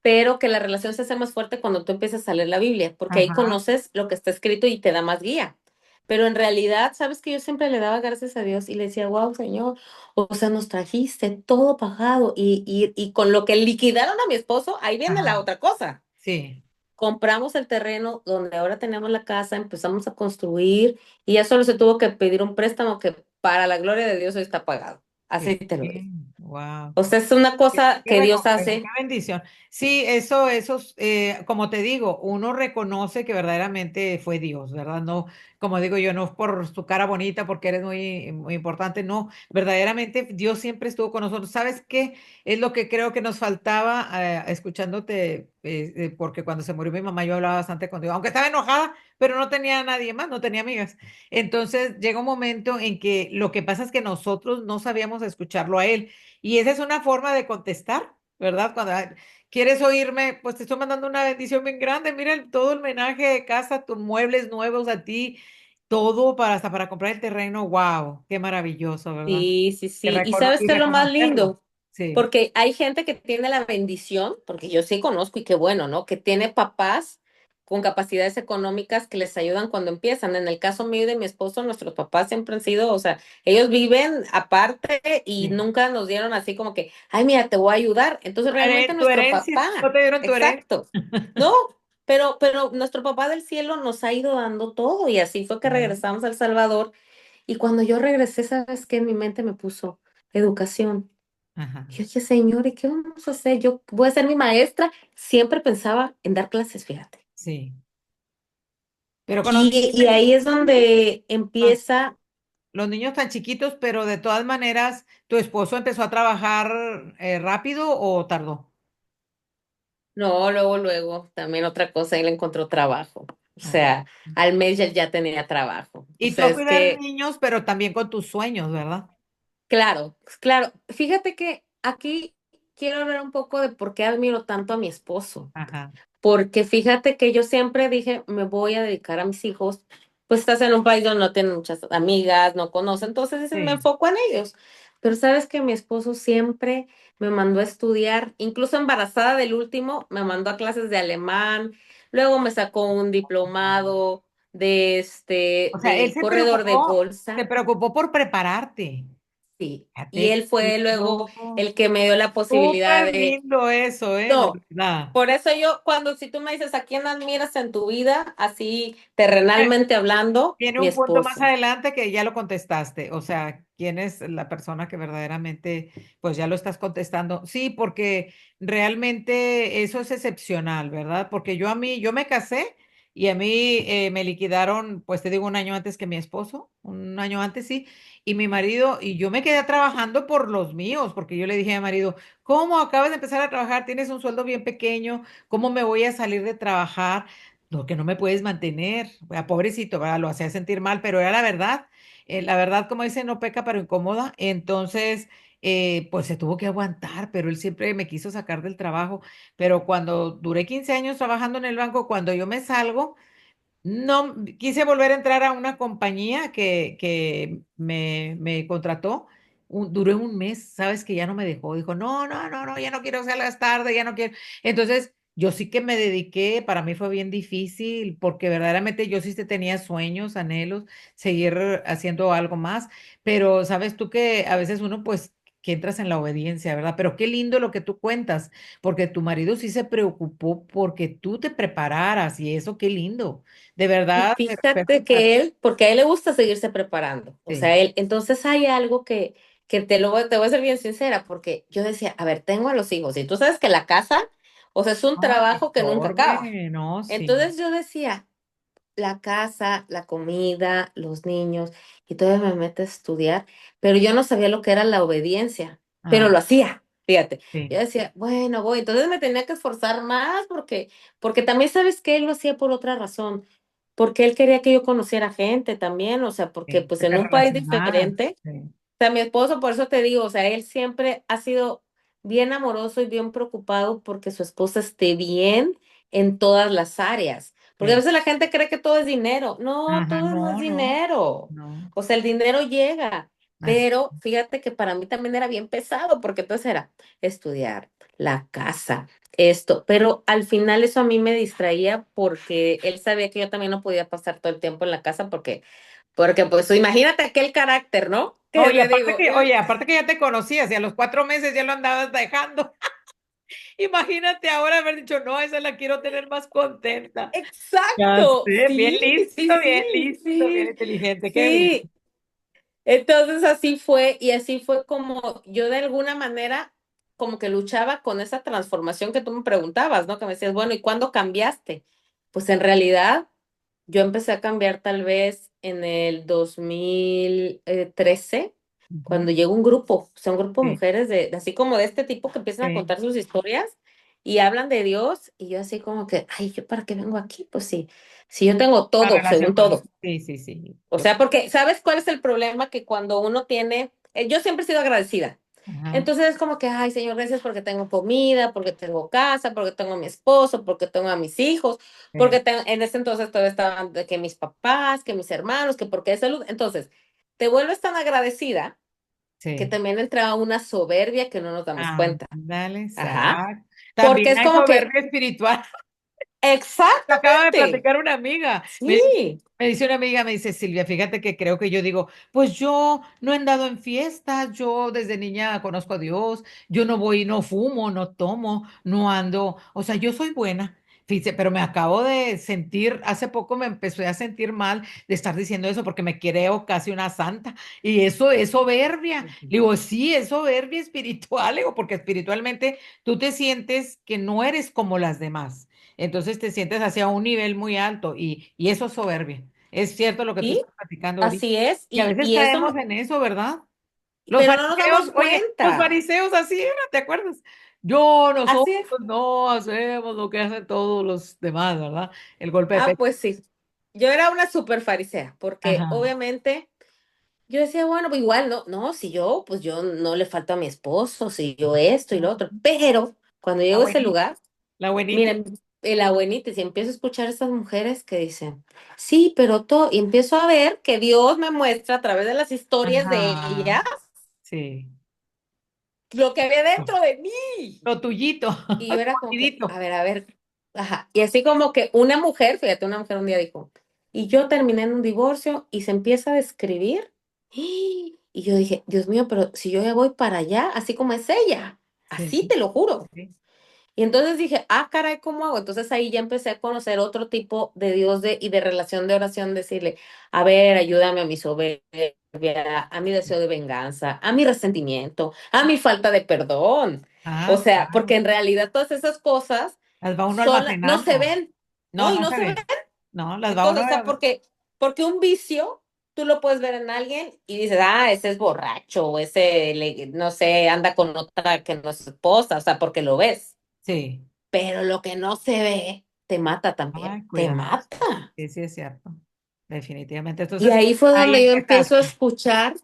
pero que la relación se hace más fuerte cuando tú empiezas a leer la Biblia, porque ahí Ajá, conoces lo que está escrito y te da más guía. Pero en realidad, sabes que yo siempre le daba gracias a Dios y le decía, wow, Señor, o sea, nos trajiste todo pagado y con lo que liquidaron a mi esposo, ahí viene la ajá, otra cosa. sí. Compramos el terreno donde ahora tenemos la casa, empezamos a construir y ya solo se tuvo que pedir un préstamo que para la gloria de Dios hoy está pagado. Así Qué te lo digo. bien, wow. O sea, es una cosa Qué que Dios recompensa, qué hace. bendición. Sí, eso, como te digo, uno reconoce que verdaderamente fue Dios, ¿verdad? No, como digo yo, no por tu cara bonita, porque eres muy, muy importante, no, verdaderamente Dios siempre estuvo con nosotros. ¿Sabes qué? Es lo que creo que nos faltaba escuchándote, porque cuando se murió mi mamá yo hablaba bastante con Dios, aunque estaba enojada, pero no tenía a nadie más, no tenía amigas. Entonces llega un momento en que lo que pasa es que nosotros no sabíamos escucharlo a él. Y esa es una forma de contestar, ¿verdad? Cuando quieres oírme, pues te estoy mandando una bendición bien grande. Mira todo el menaje de casa, tus muebles nuevos a ti, todo para hasta para comprar el terreno. Wow, qué maravilloso, ¿verdad? Sí, sí, sí. ¿Y sabes Y qué es lo más reconocerlo. lindo? Sí, Porque hay gente que tiene la bendición, porque yo sí conozco y qué bueno, ¿no? Que tiene papás con capacidades económicas que les ayudan cuando empiezan. En el caso mío y de mi esposo, nuestros papás siempre han sido, o sea, ellos viven aparte y sí. nunca nos dieron así como que, ay, mira, te voy a ayudar. Entonces realmente Tu nuestro herencia, no papá, te dieron tu herencia. exacto, ¿no? Pero nuestro papá del cielo nos ha ido dando todo y así fue que ¿Eh? regresamos a El Salvador y cuando yo regresé, ¿sabes qué? En mi mente me puso educación. Ajá, Y yo dije, señor, ¿y qué vamos a hacer? Yo voy a ser mi maestra. Siempre pensaba en dar clases, fíjate. sí. Pero con los niños Y ahí es pequeños, donde no, empieza, los niños tan chiquitos, pero de todas maneras, ¿tu esposo empezó a trabajar rápido o tardó? no, luego, también otra cosa, él encontró trabajo. O Oh. sea, al mes ya tenía trabajo. O Y tú sea, a es cuidar que niños, pero también con tus sueños, ¿verdad? claro, claro. Fíjate que aquí quiero hablar un poco de por qué admiro tanto a mi esposo. Ajá, Porque fíjate que yo siempre dije, me voy a dedicar a mis hijos. Pues estás en un país donde no tienes muchas amigas, no conoces, entonces dices, me sí. enfoco en ellos. Pero sabes que mi esposo siempre me mandó a estudiar, incluso embarazada del último, me mandó a clases de alemán, luego me sacó un diplomado O sea, él de corredor de se bolsa. preocupó por prepararte. Sí, y Fíjate, él qué fue luego lindo. el que me dio la posibilidad Súper de, lindo eso, de no, verdad. por eso yo, cuando si tú me dices a quién admiras en tu vida, así terrenalmente hablando, Tiene mi un punto más esposo. adelante que ya lo contestaste, o sea, ¿quién es la persona que verdaderamente, pues ya lo estás contestando? Sí, porque realmente eso es excepcional, ¿verdad? Porque yo me casé y a mí me liquidaron, pues te digo, un año antes que mi esposo, un año antes, sí, y mi marido, y yo me quedé trabajando por los míos, porque yo le dije a mi marido, ¿cómo acabas de empezar a trabajar? Tienes un sueldo bien pequeño, ¿cómo me voy a salir de trabajar? Lo que no me puedes mantener, pobrecito, ¿verdad? Lo hacía sentir mal, pero era la verdad, como dice, no peca, pero incomoda, entonces, pues se tuvo que aguantar, pero él siempre me quiso sacar del trabajo, pero cuando duré 15 años trabajando en el banco, cuando yo me salgo, no, quise volver a entrar a una compañía que me contrató. Duré un mes, sabes que ya no me dejó. Dijo, no, no, no, no, ya no quiero salgas tarde, ya no quiero. Entonces, yo sí que me dediqué, para mí fue bien difícil, porque verdaderamente yo sí tenía sueños, anhelos, seguir haciendo algo más, pero sabes tú que a veces uno, pues, que entras en la obediencia, ¿verdad? Pero qué lindo lo que tú cuentas, porque tu marido sí se preocupó porque tú te prepararas y eso, qué lindo. De Y verdad, mi respeto fíjate para que él, porque a él le gusta seguirse preparando. O ti. sea, él, entonces hay algo que te voy a ser bien sincera, porque yo decía, a ver, tengo a los hijos, y tú sabes que la casa, o sea, es un No, es trabajo que nunca acaba. enorme, no, sí. Entonces yo decía, la casa, la comida, los niños, y todavía me meto a estudiar, pero yo no sabía lo que era la obediencia, pero Ah, lo hacía, fíjate. Yo sí, decía, bueno, voy, entonces me tenía que esforzar más porque también sabes que él lo hacía por otra razón, porque él quería que yo conociera gente también, o sea, porque sí, pues que te en un país relacionaras. diferente, Sí, o sea, mi esposo, por eso te digo, o sea, él siempre ha sido bien amoroso y bien preocupado porque su esposa esté bien en todas las áreas. Porque a sí. veces la gente cree que todo es dinero. No, Ajá, todo no es no, no, dinero. no. O sea, el dinero llega. Así. Pero fíjate que para mí también era bien pesado, porque entonces era estudiar, la casa, esto, pero al final eso a mí me distraía porque él sabía que yo también no podía pasar todo el tiempo en la casa porque pues imagínate aquel carácter, ¿no? Que Oye, le digo, aparte que ya te conocías y a los 4 meses ya lo andabas dejando. Imagínate ahora haber dicho, no, esa la quiero tener más contenta. Ya exacto, sé, sí, sí, sí, bien sí, inteligente, qué bien. sí. Entonces así fue y así fue como yo de alguna manera como que luchaba con esa transformación que tú me preguntabas, ¿no? Que me decías, bueno, ¿y cuándo cambiaste? Pues en realidad yo empecé a cambiar tal vez en el 2013 Ujú. cuando llegó un grupo, o sea, un grupo de Sí, mujeres así como de este tipo que empiezan a sí, contar sus historias y hablan de Dios y yo así como que, ay, ¿yo para qué vengo aquí? Pues sí, si yo tengo la todo, relación según con Dios. todo. Sí, sí, sí. O sea, porque ¿sabes cuál es el problema? Que cuando uno tiene, yo siempre he sido agradecida. Ajá, Entonces es como que, ay, Señor, gracias porque tengo comida, porque tengo casa, porque tengo a mi esposo, porque tengo a mis hijos, sí, en ese entonces todavía estaban de que mis papás, que mis hermanos, que porque de salud. Entonces, te vuelves tan agradecida que sí. también entra una soberbia que no nos damos cuenta. Ándale, Ajá. exacto. Porque También es hay como que, soberbia espiritual. Me acaba de exactamente. platicar una amiga. Sí. Me dice una amiga, me dice, Silvia, fíjate que creo que yo digo, pues yo no he andado en fiestas, yo desde niña conozco a Dios, yo no voy, no fumo, no tomo, no ando, o sea, yo soy buena. Fíjate, pero me acabo de sentir, hace poco me empecé a sentir mal de estar diciendo eso porque me creo casi una santa y eso es soberbia. Le digo, sí, es soberbia espiritual, le digo, porque espiritualmente tú te sientes que no eres como las demás. Entonces te sientes hacia un nivel muy alto y eso es soberbia. Es cierto lo que tú Sí, estás platicando ahorita. así es. Y a veces Y eso, caemos en eso, ¿verdad? Los pero no nos damos fariseos, oye, los cuenta. fariseos así eran, ¿te acuerdas? Así Nosotros es. no hacemos lo que hacen todos los demás, ¿verdad? El golpe de Ah, pecho. pues sí. Yo era una súper farisea, porque Ajá. obviamente yo decía, bueno, pues igual, no, no, si yo, pues yo no le falto a mi esposo, si yo esto y lo otro. Pero cuando La llego a ese buenita, lugar, la buenita. miren, el abuelito, y empiezo a escuchar a estas mujeres que dicen, sí, pero todo, y empiezo a ver que Dios me muestra a través de las historias de Ajá. ellas Sí. lo que había dentro de mí. Lo tuyito, Y yo era como que, escondidito. a ver, ajá. Y así como que una mujer, fíjate, una mujer un día dijo, y yo terminé en un divorcio y se empieza a describir. Y yo dije, Dios mío, pero si yo ya voy para allá, así como es ella, Sí, así te lo juro. sí. Y entonces dije, ah, caray, ¿cómo hago? Entonces ahí ya empecé a conocer otro tipo de Dios y de relación de oración, decirle, a ver, ayúdame a mi soberbia, a mi deseo de venganza, a mi resentimiento, a mi falta de perdón. O Ah, sea, porque claro. en realidad todas esas cosas Las va uno no se almacenando. ven, No, ¿no? Y no no se se ven. ve. No, las va uno. Entonces, o sea, porque un vicio, tú lo puedes ver en alguien y dices, ah, ese es borracho, o ese, no sé, anda con otra que no es su esposa, o sea, porque lo ves. Sí. Pero lo que no se ve te mata también, Ay, te cuidado. mata. Sí, sí, es cierto. Definitivamente. Y Entonces, ahí fue ahí donde yo empiezo a empezaste. escuchar,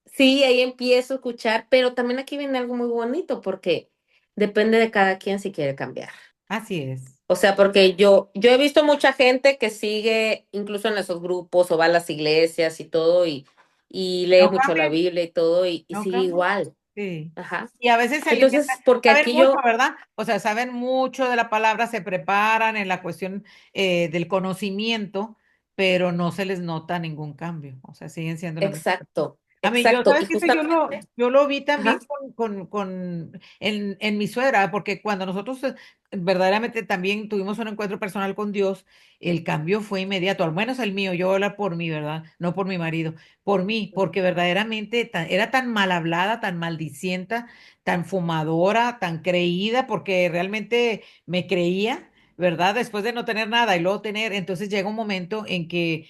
sí, ahí empiezo a escuchar, pero también aquí viene algo muy bonito porque depende de cada quien si quiere cambiar. Así es. O sea, porque yo he visto mucha gente que sigue incluso en esos grupos o va a las iglesias y todo y lee No mucho la cambia, Biblia y todo y no sigue cambia. igual. Sí. Ajá. Y a veces se alimentan, Entonces, porque saben aquí mucho, yo, ¿verdad? O sea, saben mucho de la palabra, se preparan en la cuestión del conocimiento, pero no se les nota ningún cambio. O sea, siguen siendo la misma. exacto, A mí, yo, exacto. ¿sabes Y qué? Eso yo lo, justamente, yo lo vi también ajá, en mi suegra, porque cuando nosotros verdaderamente también tuvimos un encuentro personal con Dios, el cambio fue inmediato, al menos el mío, yo voy a hablar por mí, ¿verdad? No por mi marido, por mí, porque verdaderamente era tan mal hablada, tan maldicienta, tan fumadora, tan creída, porque realmente me creía. ¿Verdad? Después de no tener nada y luego tener, entonces llega un momento en que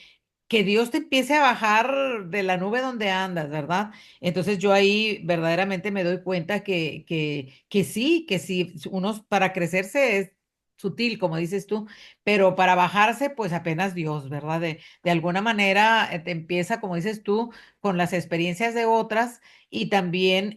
Dios te empiece a bajar de la nube donde andas, ¿verdad? Entonces yo ahí verdaderamente me doy cuenta que sí, uno para crecerse es sutil, como dices tú, pero para bajarse, pues apenas Dios, ¿verdad? De alguna manera te empieza, como dices tú, con las experiencias de otras y también,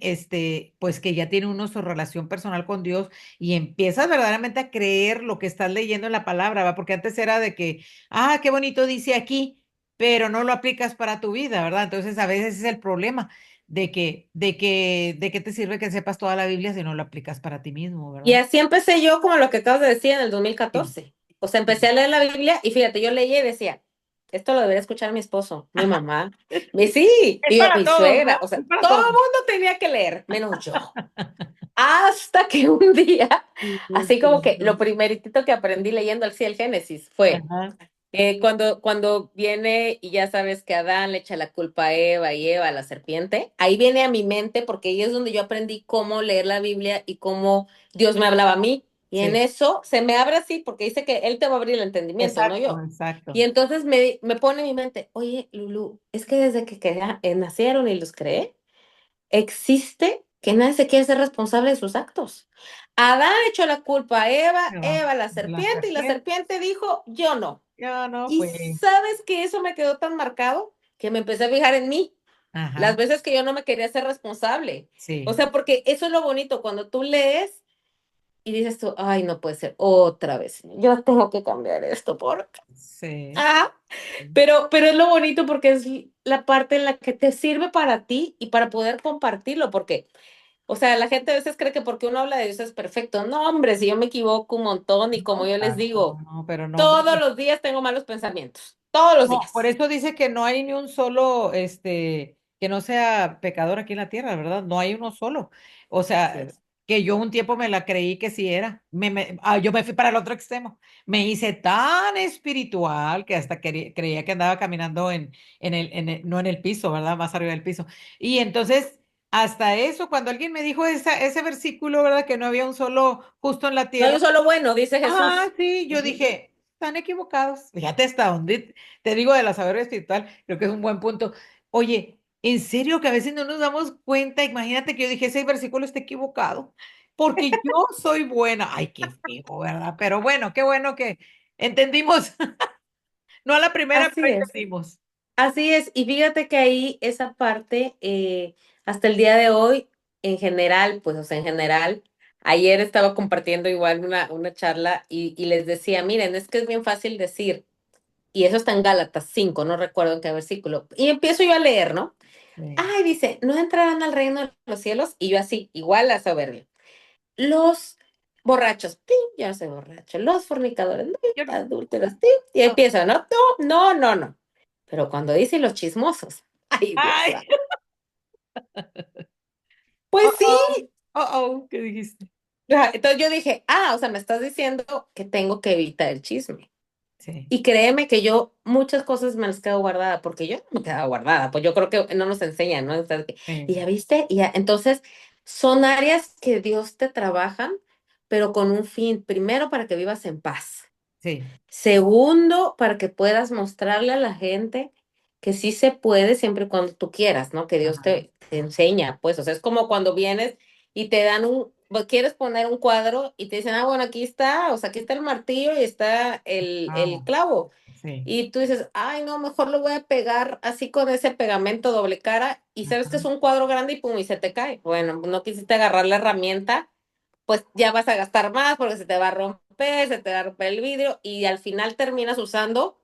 pues que ya tiene uno su relación personal con Dios y empiezas verdaderamente a creer lo que estás leyendo en la palabra, ¿va? Porque antes era de que, ah, qué bonito dice aquí. pero no lo aplicas para tu vida, ¿verdad? Entonces a veces es el problema de que te sirve que sepas toda la Biblia si no lo aplicas para ti mismo, Y ¿verdad? así empecé yo, como lo que acabas de decir, en el Sí, 2014. O sea, sí. empecé a leer la Biblia y fíjate, yo leía y decía, esto lo debería escuchar mi esposo, mi mamá, sí, Es y yo, para mi todos, ¿no? suegra, o sea, Es para todo el todos. mundo tenía que leer, menos yo. Hasta que un día, Sí, es así como que lo cierto. primeritito que aprendí leyendo así el Génesis fue Ajá, cuando viene y ya sabes que Adán le echa la culpa a Eva y Eva a la serpiente, ahí viene a mi mente porque ahí es donde yo aprendí cómo leer la Biblia y cómo Dios me hablaba a mí. Y en sí, eso se me abre así porque dice que Él te va a abrir el entendimiento, no exacto, yo. exacto. Y entonces me pone en mi mente, oye, Lulu, es que desde que nacieron y los creé, existe que nadie se quiere ser responsable de sus actos. Adán echó la culpa a Eva, Se va. Eva a la La serpiente y la serpiente, serpiente dijo, yo no. ya no, Y pues. sabes que eso me quedó tan marcado que me empecé a fijar en mí, las Ajá, veces que yo no me quería ser responsable. O sí, sea, porque eso es lo bonito, cuando tú lees y dices tú, ay, no puede ser, otra vez, yo tengo que cambiar esto, por... sí. Ah, pero es lo bonito porque es la parte en la que te sirve para ti y para poder compartirlo, porque, o sea, la gente a veces cree que porque uno habla de Dios es perfecto. No, hombre, si yo me equivoco un montón y como No, yo les claro, digo, no, pero no, todos los días tengo malos pensamientos, todos los no, por días. eso dice que no hay ni un solo, que no sea pecador aquí en la tierra, ¿verdad? No hay uno solo. O Así sea, es. que yo un tiempo me la creí que sí era. Yo me fui para el otro extremo. Me hice tan espiritual que hasta creía que andaba caminando no en el piso, ¿verdad? Más arriba del piso. Y entonces, hasta eso, cuando alguien me dijo ese versículo, ¿verdad? Que no había un solo justo en la No hay tierra. un solo bueno, dice Ah, Jesús. sí, yo Ujú. dije, están equivocados. Fíjate hasta dónde te digo de la sabiduría espiritual, creo que es un buen punto. Oye, en serio que a veces no nos damos cuenta, imagínate que yo dije, ese versículo está equivocado, porque yo soy buena. Ay, qué feo, ¿verdad? Pero bueno, qué bueno que entendimos, no a la primera, Así pero es. entendimos. Así es. Y fíjate que ahí esa parte, hasta el día de hoy, en general, pues, o sea, en general, ayer estaba compartiendo igual una charla y les decía, miren, es que es bien fácil decir, y eso está en Gálatas 5, no recuerdo en qué versículo, y empiezo yo a leer, ¿no? Sí. Ay, dice, no entrarán al reino de los cielos, y yo así, igual a soberbia. Los borrachos, ¡tim! Yo no soy borracho. Los fornicadores, ¡tim! Yo no- Adúlteros, ¡tim! Y no. empiezo, ¿no? No, no, no, no. Pero cuando dicen los chismosos, ay, Dios Ay, santo. Pues oh, sí. ¿qué dijiste? Ajá, entonces yo dije, o sea, me estás diciendo que tengo que evitar el chisme. Sí, Y créeme que yo muchas cosas me las quedo guardada, porque yo no me quedaba guardada, pues yo creo que no nos enseñan, ¿no? O sea, y sí, ya viste, y ya, entonces son áreas que Dios te trabajan, pero con un fin, primero para que vivas en paz. sí, Segundo, para que puedas mostrarle a la gente que sí se puede siempre y cuando tú quieras, ¿no? Que Dios ajá, te enseña, pues, o sea, es como cuando vienes y te dan pues, quieres poner un cuadro y te dicen, bueno, aquí está, o sea, aquí está el martillo y está el vamos, clavo. sí, Y tú dices, ay, no, mejor lo voy a pegar así con ese pegamento doble cara y sabes que es ajá. un cuadro grande y pum, y se te cae. Bueno, no quisiste agarrar la herramienta, pues ya vas a gastar más porque se te va a romper, se te va a romper el vidrio y al final terminas usando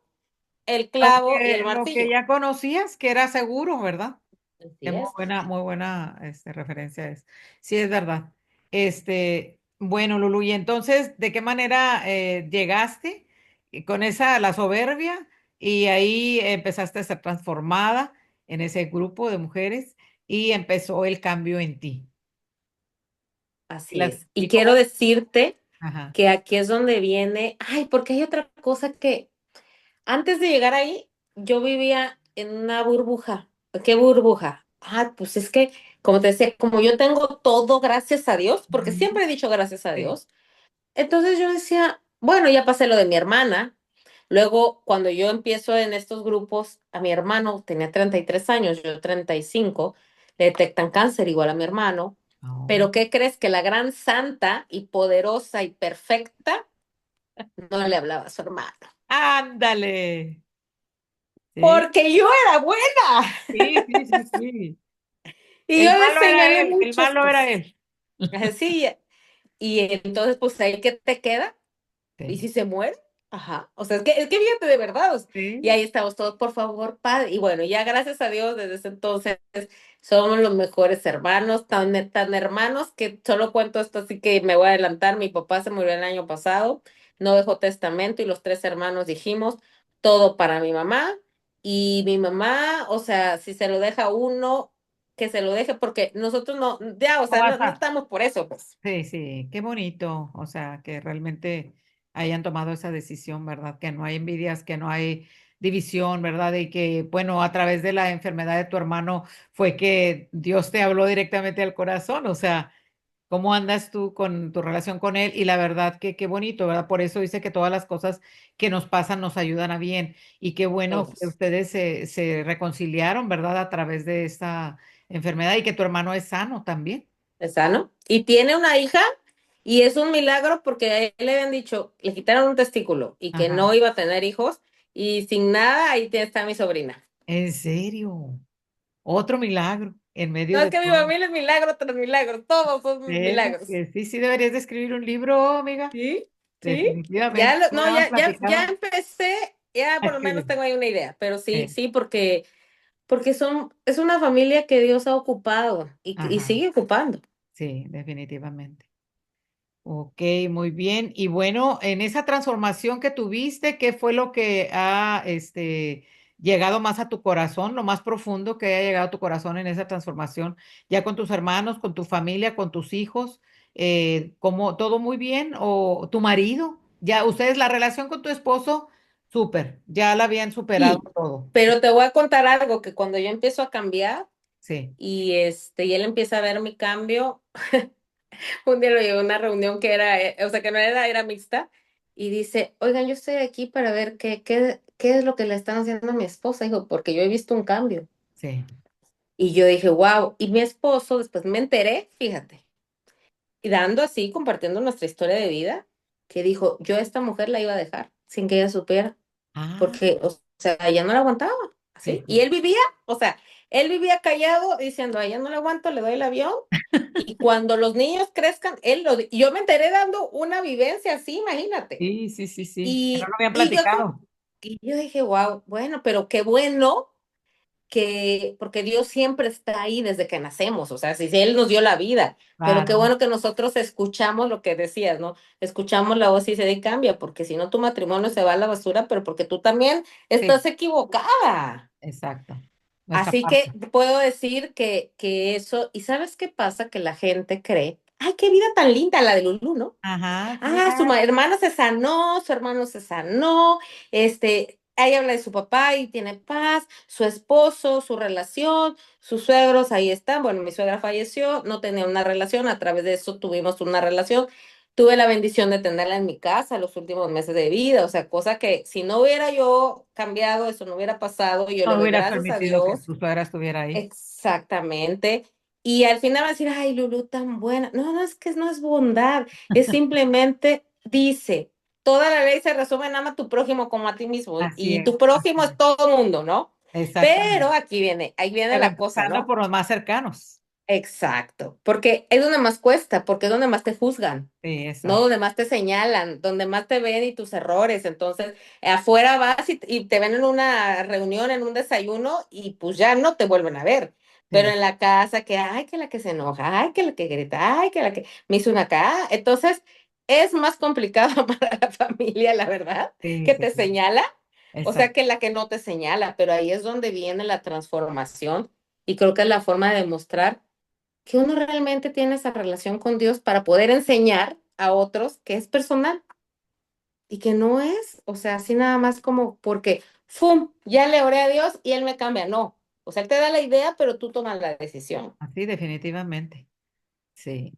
el clavo y el Lo que martillo. ya conocías, que era seguro, ¿verdad? Así Es es. muy buena referencia es. Sí, es verdad. Bueno, Lulu, y entonces, ¿de qué manera llegaste con la soberbia y ahí empezaste a ser transformada en ese grupo de mujeres y empezó el cambio en ti? Así es. Y ¿Y quiero cómo? decirte Ajá. que aquí es donde viene, ay, porque hay otra cosa que antes de llegar ahí, yo vivía en una burbuja. ¿Qué burbuja? Pues es que, como te decía, como yo tengo todo gracias a Dios, porque Ujú. siempre he dicho gracias a Sí, Dios, entonces yo decía, bueno, ya pasé lo de mi hermana. Luego, cuando yo empiezo en estos grupos, a mi hermano tenía 33 años, yo 35, le detectan cáncer igual a mi hermano. no. Pero ¿qué crees? Que la gran santa y poderosa y perfecta no le hablaba a su hermano. Ándale. Sí, Porque yo era buena. sí, sí, sí, sí. Y yo El le malo era señalé él, el muchas malo era cosas. él. Así, y entonces, pues ahí que te queda. ¿Y Sí. si se muere? Ajá, o sea, es que fíjate de verdad, y Sí. ahí estamos todos, por favor, padre, y bueno, ya gracias a Dios desde ese entonces somos los mejores hermanos, tan hermanos que solo cuento esto, así que me voy a adelantar, mi papá se murió el año pasado, no dejó testamento y los tres hermanos dijimos todo para mi mamá, y mi mamá, o sea, si se lo deja a uno, que se lo deje, porque nosotros no, ya, o No sea, vas no a- estamos por eso, pues. Sí, sí, qué bonito, o sea, que realmente hayan tomado esa decisión, ¿verdad? Que no hay envidias, que no hay división, ¿verdad? Y que, bueno, a través de la enfermedad de tu hermano fue que Dios te habló directamente al corazón, o sea, ¿cómo andas tú con tu relación con él? Y la verdad que qué bonito, ¿verdad? Por eso dice que todas las cosas que nos pasan nos ayudan a bien y qué bueno que Todos. ustedes se reconciliaron, ¿verdad? A través de esta enfermedad y que tu hermano es sano también. Es sano. Y tiene una hija y es un milagro porque a él le habían dicho, le quitaron un testículo y que Ajá. no iba a tener hijos y sin nada ahí está mi sobrina. ¿En serio? Otro milagro en medio No, es de que mi todo. familia es milagro tras milagro, todos son ¿Ves? milagros. Que sí, sí deberías de escribir un libro, amiga. ¿Sí? ¿Sí? Definitivamente. No me No, habían ya platicado empecé, ya a por lo menos escribir. tengo ahí una idea, pero sí, Sí. sí, porque es una familia que Dios ha ocupado y Ajá. sigue ocupando. Sí, definitivamente. Ok, muy bien. Y bueno, en esa transformación que tuviste, ¿qué fue lo que ha llegado más a tu corazón, lo más profundo que haya llegado a tu corazón en esa transformación, ya con tus hermanos, con tu familia, con tus hijos? ¿Cómo todo muy bien? ¿O tu marido? Ya, ustedes, la relación con tu esposo, súper, ya la habían superado Sí, todo. pero te voy a contar algo que cuando yo empiezo a cambiar, Sí. y él empieza a ver mi cambio. Un día lo llevé a una reunión que era, o sea, que no era mixta, y dice, oigan, yo estoy aquí para ver qué es lo que le están haciendo a mi esposa, dijo, porque yo he visto un cambio. Sí. Y yo dije, wow, y mi esposo, después me enteré, fíjate, y dando así, compartiendo nuestra historia de vida, que dijo, yo a esta mujer la iba a dejar sin que ella supiera Ah, porque, o sea, ella no la aguantaba, sí. ¿así? Y él vivía, o sea, él vivía callado diciendo, a ella no la aguanto, le doy el avión. Y cuando los niños crezcan, y yo me enteré dando una vivencia así, imagínate. Sí, sí, sí, sí. Que no lo Y, habían y yo, platicado. y yo dije, wow, bueno, pero qué bueno porque Dios siempre está ahí desde que nacemos, o sea, si Él nos dio la vida, pero qué Claro. bueno que nosotros escuchamos lo que decías, ¿no? Escuchamos la voz y se cambia, porque si no tu matrimonio se va a la basura, pero porque tú también Sí, estás equivocada. exacto. Nuestra Así que parte. puedo decir que eso, ¿y sabes qué pasa? Que la gente cree, ay, qué vida tan linda la de Lulú, ¿no? Ajá, sí, Ah, hermano se sanó, su hermano se sanó, ahí habla de su papá y tiene paz, su esposo, su relación, sus suegros, ahí están. Bueno, mi suegra falleció, no tenía una relación, a través de eso tuvimos una relación. Tuve la bendición de tenerla en mi casa los últimos meses de vida, o sea, cosa que si no hubiera yo cambiado, eso no hubiera pasado, y yo le no doy hubieras gracias a permitido que Dios. tu suegra estuviera ahí. Exactamente. Y al final va a decir, ay, Lulú, tan buena. No, no es que no es bondad, es simplemente dice, toda la ley se resume en ama a tu prójimo como a ti mismo, Así y es, tu prójimo así es es. todo mundo, ¿no? Pero Exactamente. ahí viene Pero la cosa, empezando ¿no? por los más cercanos. Exacto, porque es donde más cuesta, porque es donde más te juzgan, Sí, ¿no? exacto. Donde más te señalan, donde más te ven y tus errores. Entonces, afuera vas y te ven en una reunión, en un desayuno, y pues ya no te vuelven a ver. Pero Sí, en la casa, que ay, que la que se enoja, ay, que la que grita, ay, que la que me hizo una cara. Entonces, es más complicado para la familia, la verdad, sí, que sí, te sí. señala, o sea, Exacto. que la que no te señala, pero ahí es donde viene la transformación y creo que es la forma de demostrar que uno realmente tiene esa relación con Dios para poder enseñar a otros que es personal y que no es, o sea, así nada más como porque, ¡fum!, ya le oré a Dios y Él me cambia. No, o sea, Él te da la idea, pero tú tomas la decisión. Así, definitivamente. Sí.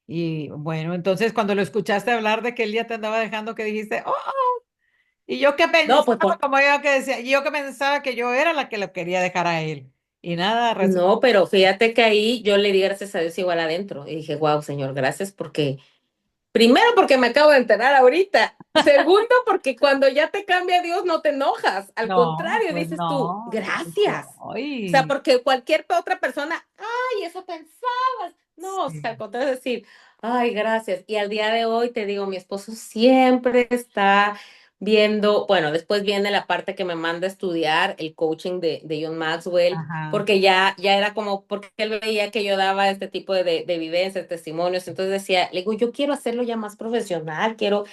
Y bueno, entonces cuando lo escuchaste hablar de que él ya te andaba dejando, que dijiste, oh, y yo que No, pensaba, pues por, como yo que decía, yo que pensaba que yo era la que lo quería dejar a él. Y nada, resulta. no, pero fíjate que ahí yo le di gracias a Dios igual adentro y dije, wow, Señor, gracias porque, primero porque me acabo de enterar ahorita. Segundo, porque cuando ya te cambia Dios no te enojas, al No, contrario, pues dices tú, no, dices tú, gracias. O sea, ay, porque cualquier otra persona, ay, eso pensabas. No, o sí, sea, al contrario, decir, ay, gracias. Y al día de hoy te digo, mi esposo siempre está viendo, bueno, después viene la parte que me manda a estudiar el coaching de John Maxwell, Ajá, porque ya era como, porque él veía que yo daba este tipo de vivencias, testimonios, entonces decía, le digo, yo quiero hacerlo ya más profesional, quiero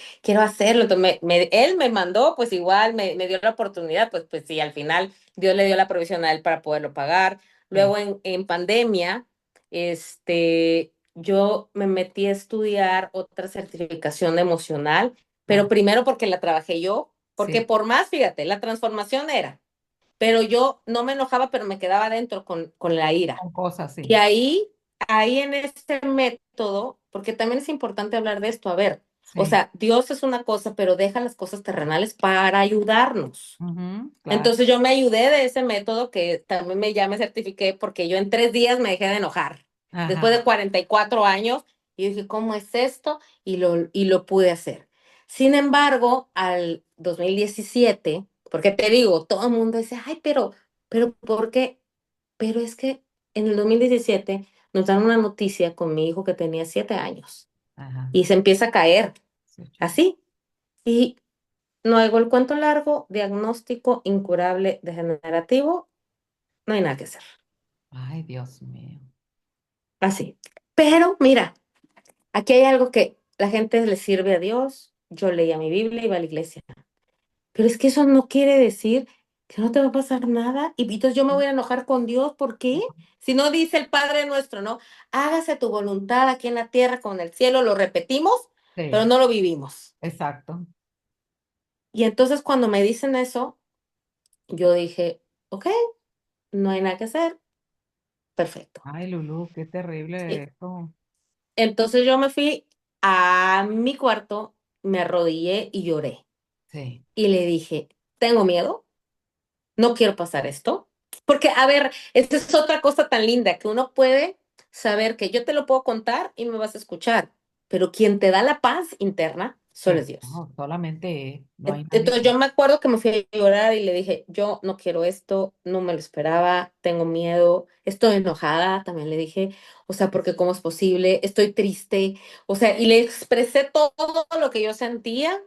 hacerlo. Entonces él me mandó, pues igual me dio la oportunidad, pues sí, al final Dios le dio la provisión a él para poderlo pagar. sí, Luego en pandemia, yo me metí a estudiar otra certificación emocional, pero ah, primero porque la trabajé yo, porque sí, por más, fíjate, la transformación era, pero yo no me enojaba, pero me quedaba dentro con la ira. con cosas, Y sí, ahí en este método, porque también es importante hablar de esto, a ver, o sí, sea, Dios es una cosa, pero deja las cosas terrenales para ayudarnos. ujú, claro, Entonces yo me ayudé de ese método que también ya me certifiqué porque yo en 3 días me dejé de enojar. Después ajá, de 44 años, y dije, ¿cómo es esto? Y lo pude hacer. Sin embargo, al 2017, porque te digo, todo el mundo dice, ay, pero ¿por qué? Pero es que en el 2017 nos dan una noticia con mi hijo que tenía 7 años ajá, y se empieza a caer, 18. así. Y no hago el cuento largo, diagnóstico incurable degenerativo, no hay nada que hacer. Ay, Dios mío. Así. Pero mira, aquí hay algo que la gente le sirve a Dios. Yo leía mi Biblia y iba a la iglesia. Pero es que eso no quiere decir que no te va a pasar nada. Y entonces yo me voy a enojar con Dios. ¿Por qué? Si no dice el Padre nuestro, ¿no? Hágase tu voluntad aquí en la tierra como en el cielo. Lo repetimos, pero Sí, no lo vivimos. exacto. Y entonces cuando me dicen eso, yo dije, ok, no hay nada que hacer. Perfecto. Ay, Lulú, qué terrible Sí. esto. Entonces yo me fui a mi cuarto, me arrodillé y lloré. Sí, Y le dije, tengo miedo, no quiero pasar esto. Porque, a ver, esta es otra cosa tan linda, que uno puede saber que yo te lo puedo contar y me vas a escuchar, pero quien te da la paz interna solo es Dios. claro, solamente no hay nadie Entonces más. yo me acuerdo que me fui a llorar y le dije, yo no quiero esto, no me lo esperaba, tengo miedo, estoy enojada, también le dije, o sea, porque cómo es posible, estoy triste, o sea, y le expresé todo lo que yo sentía,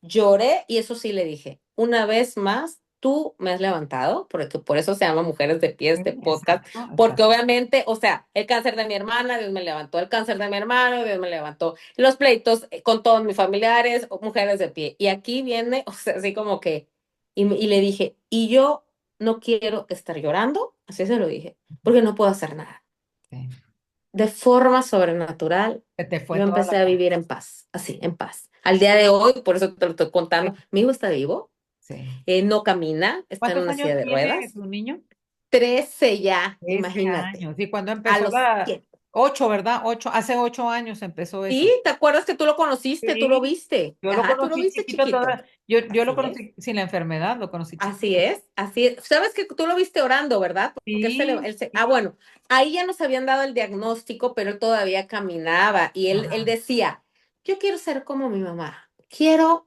lloré y eso sí le dije, una vez más, tú me has levantado, porque por eso se llama Mujeres de Pie Sí, este podcast, exacto, porque exacto. obviamente, o sea, el cáncer de mi hermana, Dios me levantó, el cáncer de mi hermano, Dios me levantó los pleitos con todos mis familiares, o mujeres de pie. Y aquí viene, o sea, así como que, y le dije, y yo no quiero estar llorando, así se lo dije, porque no puedo hacer nada. Sí. De forma sobrenatural, Se te fue yo toda empecé la a paz. vivir en paz, así, en paz. Al día de hoy, por eso te lo estoy Sí, contando, mi hijo está vivo, sí. no camina, está en ¿Cuántos una años silla de tiene ruedas. tu niño? 13 ya, 13 imagínate, años. Y cuando a empezó los la 7. 8, ¿verdad? 8, hace 8 años empezó Sí, eso. ¿te acuerdas que tú lo conociste? Tú lo Sí, viste. yo lo Ajá, tú lo conocí viste chiquito chiquito. toda. Yo lo Así es. conocí sin la enfermedad, lo conocí Así chiquito. es, así es. Sabes que tú lo viste orando, ¿verdad? Porque Sí, sí. bueno, ahí ya nos habían dado el diagnóstico, pero él todavía caminaba y él Ajá. decía, yo quiero ser como mi mamá, quiero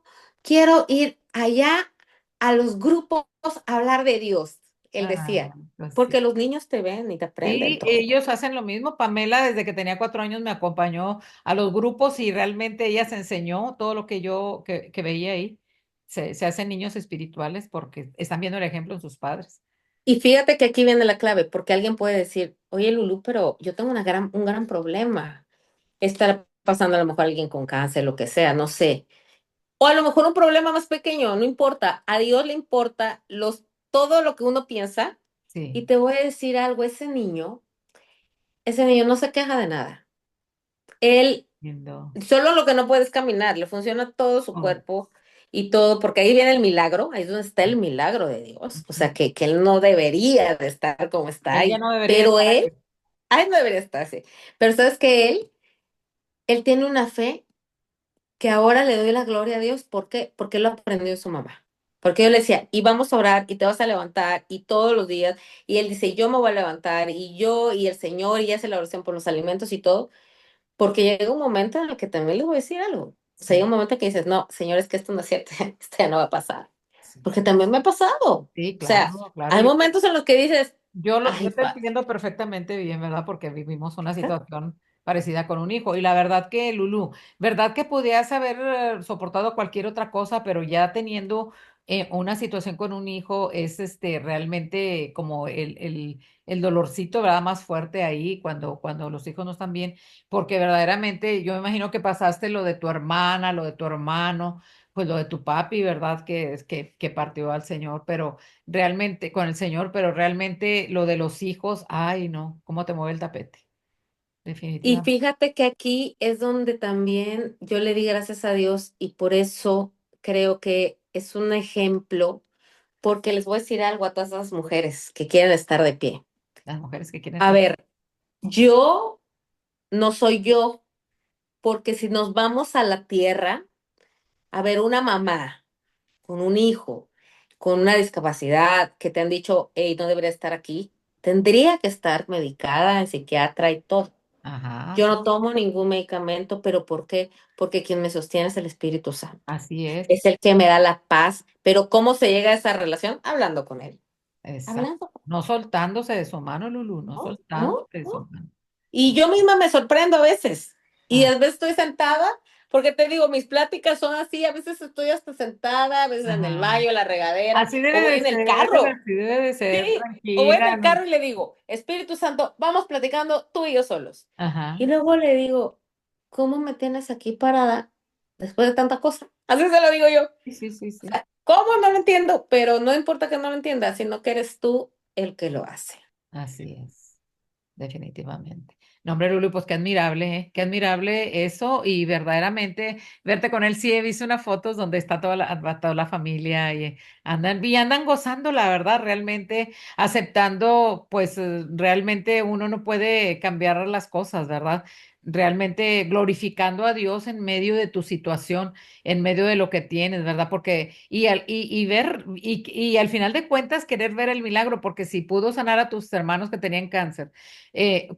ir allá a los grupos a hablar de Dios, él Ah, decía, pues sí. porque los niños te ven y te aprenden Sí, todo. ellos hacen lo mismo. Pamela, desde que tenía 4 años, me acompañó a los grupos y realmente ella se enseñó todo lo que yo que veía ahí. Se hacen niños espirituales porque están viendo el ejemplo en sus padres. Y fíjate que aquí viene la clave, porque alguien puede decir, oye Lulú, pero yo tengo un gran problema. Estar pasando a lo mejor alguien con cáncer, lo que sea, no sé. O a lo mejor un problema más pequeño, no importa. A Dios le importa todo lo que uno piensa. Y Sí, te voy a decir algo, ese niño no se queja de nada. Él lindo. solo lo que no puede es caminar, le funciona todo su Oh, cuerpo y todo, porque ahí viene el milagro, ahí es donde está el milagro de Dios. O sea, que él no debería de estar como está ella ahí, no debería pero estar ahí. ahí no debería estar así. Pero sabes que él tiene una fe que ahora le doy la gloria a Dios. ¿Por qué? Porque él lo aprendió de su mamá. Porque yo le decía, y vamos a orar, y te vas a levantar, y todos los días, y él dice, yo me voy a levantar, y yo, y el Señor, y hace la oración por los alimentos y todo, porque llega un momento en el que también les voy a decir algo. O sea, llega Sí, un momento que dices, no, Señor, es que esto no es cierto, esto ya no va a pasar. sí, Porque también me ha pasado. O sí, sea, claro, claro. hay momentos en los que dices, Yo ay, te padre, entiendo perfectamente bien, ¿verdad? Porque vivimos una situación. parecida con un hijo. Y la verdad que, Lulu, verdad que podías haber soportado cualquier otra cosa, pero ya teniendo una situación con un hijo es realmente como el dolorcito, ¿verdad? Más fuerte ahí cuando los hijos no están bien, porque verdaderamente yo me imagino que pasaste lo de tu hermana, lo de tu hermano, pues lo de tu papi, ¿verdad? Que partió al Señor, pero realmente, con el Señor, pero realmente lo de los hijos, ay, no, cómo te mueve el tapete, Y definitivamente. fíjate que aquí es donde también yo le di gracias a Dios y por eso creo que es un ejemplo, porque les voy a decir algo a todas esas mujeres que quieren estar de pie. Las mujeres que quieren A estar. ver, yo no soy yo, porque si nos vamos a la tierra, a ver, una mamá con un hijo, con una discapacidad, que te han dicho, hey, no debería estar aquí, tendría que estar medicada en psiquiatra y todo. Ajá, Yo sí, no tomo ningún medicamento, pero ¿por qué? Porque quien me sostiene es el Espíritu Santo. así es, Es el que me da la paz. Pero ¿cómo se llega a esa relación? Hablando con él. exacto. Hablando. No soltándose de su mano, Lulu, no No, no, soltándose de su no. mano. Y yo misma me sorprendo a veces. Y Ah, a veces estoy sentada, porque te digo, mis pláticas son así, a veces estoy hasta sentada, a veces en el ajá. baño, en la regadera, Así o debe voy de en el ser, carro. así debe de ser, Sí, o voy en tranquila, el ¿no? carro y le digo, Espíritu Santo, vamos platicando tú y yo solos. Ajá, Y luego le digo, ¿cómo me tienes aquí parada después de tanta cosa? Así se lo digo yo. sí, sí, sí, sí. ¿Cómo? No lo entiendo, pero no importa que no lo entiendas, sino que eres tú el que lo hace. Así es. Definitivamente. No, hombre, Lulu, pues qué admirable eso y verdaderamente verte con él. Sí, he visto unas fotos donde está toda la familia y andan gozando, la verdad, realmente aceptando, pues realmente uno no puede cambiar las cosas, ¿verdad? Realmente glorificando a Dios en medio de tu situación, en medio de lo que tienes, ¿verdad? Porque, y ver, y al final de cuentas, querer ver el milagro, porque si pudo sanar a tus hermanos que tenían cáncer,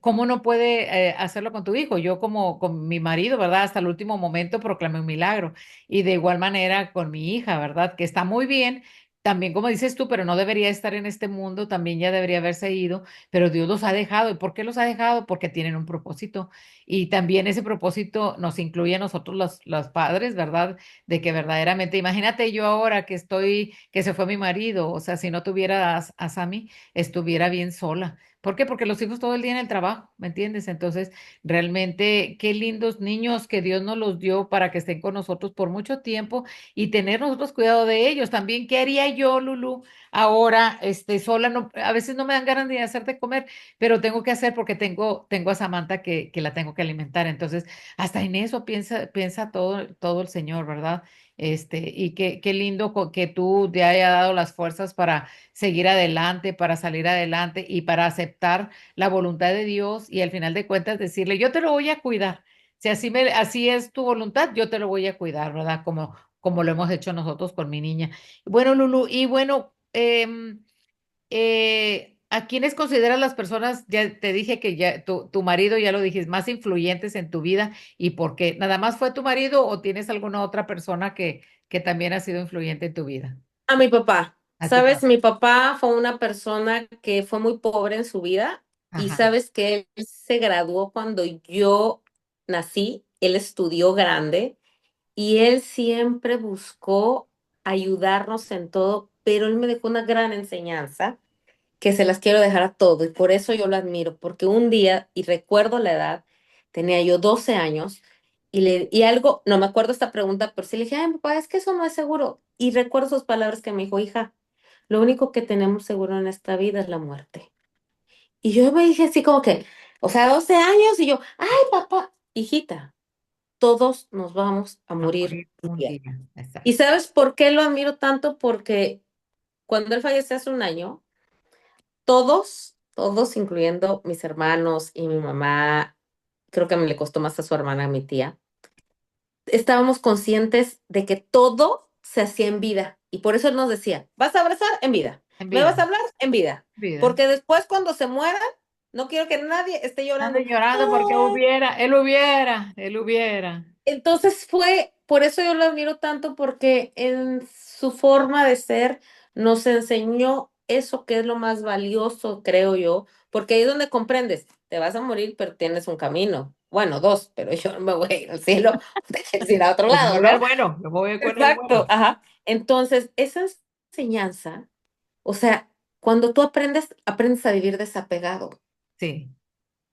¿cómo no puede hacerlo con tu hijo? Yo como con mi marido, ¿verdad? Hasta el último momento proclamé un milagro. Y de igual manera con mi hija, ¿verdad? Que está muy bien. También, como dices tú, pero no debería estar en este mundo, también ya debería haberse ido, pero Dios los ha dejado. ¿Y por qué los ha dejado? Porque tienen un propósito. Y también ese propósito nos incluye a nosotros los padres, ¿verdad? De que verdaderamente, imagínate yo ahora que se fue mi marido, o sea, si no tuviera a Sammy, estuviera bien sola. ¿Por qué? Porque los hijos todo el día en el trabajo, ¿me entiendes? Entonces, realmente, qué lindos niños que Dios nos los dio para que estén con nosotros por mucho tiempo y tener nosotros cuidado de ellos. También, ¿qué haría yo, Lulu, ahora, sola? No, a veces no me dan ganas ni de hacerte comer, pero tengo que hacer porque tengo a Samantha que la tengo que alimentar. Entonces, hasta en eso piensa todo el Señor, ¿verdad? Y qué lindo que tú te haya dado las fuerzas para seguir adelante, para salir adelante y para aceptar la voluntad de Dios y al final de cuentas decirle, yo te lo voy a cuidar. Si así es tu voluntad, yo te lo voy a cuidar, ¿verdad? Como lo hemos hecho nosotros con mi niña. Bueno, Lulu, y bueno, ¿a quiénes consideras las personas? Ya te dije que ya tu marido, ya lo dijiste, más influyentes en tu vida y por qué. ¿Nada más fue tu marido o tienes alguna otra persona que también ha sido influyente en tu vida? A mi papá, A tu ¿sabes? papá. Mi papá fue una persona que fue muy pobre en su vida y Ajá, sabes que él se graduó cuando yo nací, él estudió grande y él siempre buscó ayudarnos en todo, pero él me dejó una gran enseñanza que se las quiero dejar a todo y por eso yo lo admiro, porque un día, y recuerdo la edad, tenía yo 12 años y algo, no me acuerdo esta pregunta, pero sí le dije, ay, papá, es que eso no es seguro. Y recuerdo sus palabras que me dijo, hija, lo único que tenemos seguro en esta vida es la muerte. Y yo me dije así como que, o sea, 12 años y yo, ay, papá, hijita, todos nos vamos a a morir morir un un día. día. ¿Y Exacto. sabes por qué lo admiro tanto? Porque cuando él falleció hace un año, todos, incluyendo mis hermanos y mi mamá, creo que me le costó más a su hermana, a mi tía, estábamos conscientes de que todo se hacía en vida. Y por eso él nos decía, vas a abrazar en vida, En me vida, vas a hablar en vida. vida. Porque después cuando se mueran, no quiero que nadie esté Ando llorando. llorando porque "Ah". él hubiera. Entonces por eso yo lo admiro tanto, porque en su forma de ser nos enseñó eso que es lo más valioso, creo yo, porque ahí es donde comprendes, te vas a morir, pero tienes un camino, bueno, dos, pero yo no me voy a ir al cielo, déjense ir a otro Yo me lado, voy al ¿no? bueno, yo me voy con el Exacto, bueno. ajá. Entonces, esa enseñanza, o sea, cuando tú aprendes a vivir desapegado, Sí,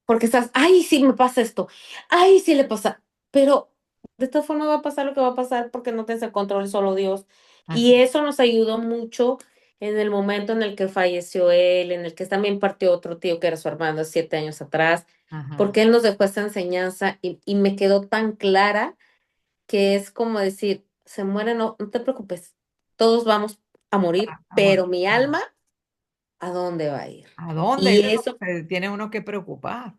porque estás, ay, sí me pasa esto, ay, sí le pasa, pero de todas formas va a pasar lo que va a pasar porque no tienes el control, solo Dios. Y así. eso nos ayudó mucho en el momento en el que falleció él, en el que también partió otro tío que era su hermano 7 años atrás, Ajá. porque él nos dejó esa enseñanza y me quedó tan clara que es como decir, se muere, no, no te preocupes, todos vamos a morir, Amor. pero mi alma, ¿a dónde va a ir? ¿A dónde? Y Eso es lo eso, que se tiene uno que preocupar.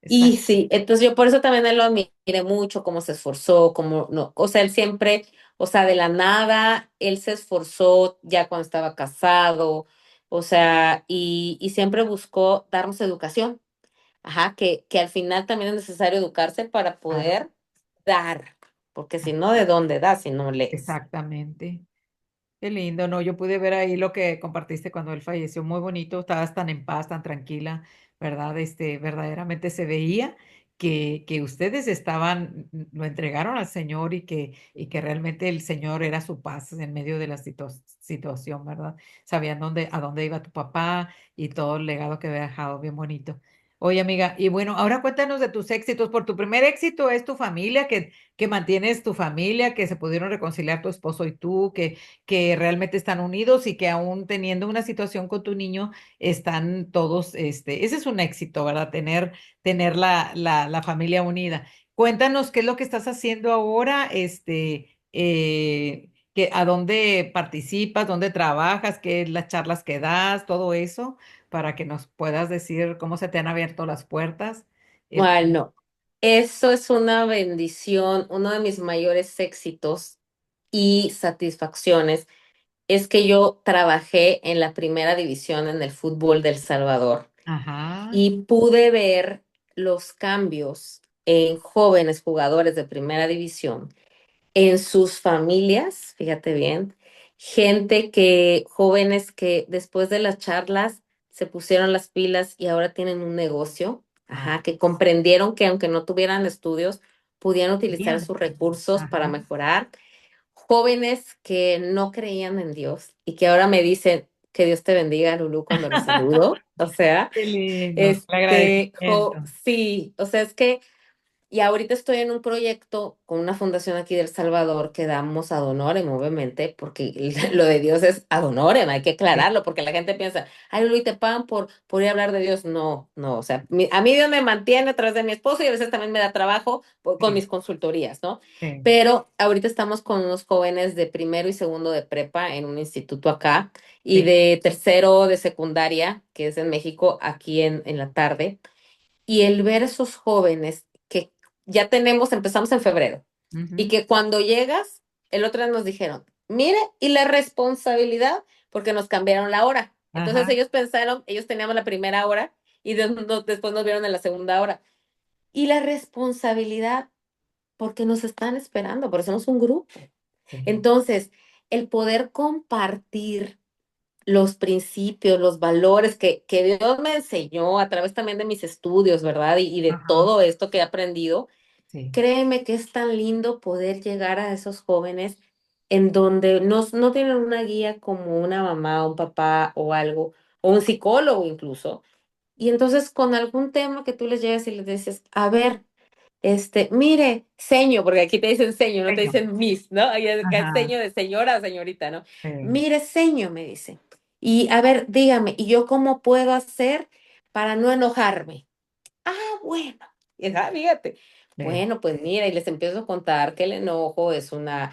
y Exacto. sí, entonces yo por eso también él lo admiré mucho, cómo se esforzó, cómo no, o sea, él siempre, o sea, de la nada, él se esforzó ya cuando estaba casado, o sea, y siempre buscó darnos educación, ajá, que al final también es necesario educarse para Claro. poder dar, porque si no, ¿de dónde das si no lees? Exactamente. Qué lindo, ¿no? Yo pude ver ahí lo que compartiste cuando él falleció, muy bonito, estabas tan en paz, tan tranquila, ¿verdad? Verdaderamente se veía que ustedes estaban, lo entregaron al Señor y que realmente el Señor era su paz en medio de la situación, ¿verdad? Sabían a dónde iba tu papá y todo el legado que había dejado, bien bonito. Oye, amiga, y bueno, ahora cuéntanos de tus éxitos. Por tu primer éxito es tu familia, que mantienes tu familia, que se pudieron reconciliar tu esposo y tú, que realmente están unidos y que aún teniendo una situación con tu niño, están todos, ese es un éxito, ¿verdad? Tener la familia unida. Cuéntanos qué es lo que estás haciendo ahora, a dónde participas, dónde trabajas, qué es las charlas que das, todo eso, para que nos puedas decir cómo se te han abierto las puertas. Eh, Bueno, eso es una bendición. Uno de mis mayores éxitos y satisfacciones es que yo trabajé en la primera división en el fútbol del Salvador ajá, y pude ver los cambios en jóvenes jugadores de primera división en sus familias, fíjate bien, jóvenes que después de las charlas se pusieron las pilas y ahora tienen un negocio, ah, ajá, que comprendieron que aunque no tuvieran estudios, podían utilizar bien, sus recursos para ajá. mejorar. Jóvenes que no creían en Dios y que ahora me dicen que Dios te bendiga, Lulú, cuando los saludo. O sea, Qué lindo, el agradecimiento. sí, o sea, es que y ahorita estoy en un proyecto con una fundación aquí del Salvador que damos ad honorem, obviamente, porque lo de Dios es ad honorem, hay que Sí, aclararlo, porque la gente piensa, ay, Luis, te pagan por ir a hablar de Dios. No, no, o sea, a mí Dios me mantiene a través de mi esposo y a veces también me da trabajo con sí, mis consultorías, ¿no? sí, Pero ahorita estamos con unos jóvenes de primero y segundo de prepa en un instituto acá y sí. de tercero de secundaria, que es en México, aquí en la tarde. Y el ver esos jóvenes que ya tenemos, empezamos en febrero, y Ujú. que cuando llegas, el otro día nos dijeron, mire, y la responsabilidad, porque nos cambiaron la hora. Entonces Ajá. ellos pensaron, ellos teníamos la primera hora y después nos vieron en la segunda hora. Y la responsabilidad, porque nos están esperando, porque somos un grupo. Sí. Entonces, el poder compartir los principios, los valores que Dios me enseñó a través también de mis estudios, ¿verdad? Y de Ajá. todo esto que he aprendido, Sí. créeme que es tan lindo poder llegar a esos jóvenes en donde no tienen una guía como una mamá, un papá o algo, o un psicólogo incluso. Y entonces con algún tema que tú les llegues y les dices, a ver, mire, seño, porque aquí te dicen seño, no te Señor. dicen miss, ¿no? Ahí es acá es Ajá. seño de señora o señorita, ¿no? Sí. Mire, seño, me dice. Y a ver, dígame, ¿y yo cómo puedo hacer para no enojarme? Ah, bueno. Fíjate. Sí. Bueno, pues mira, y les empiezo a contar que el enojo es una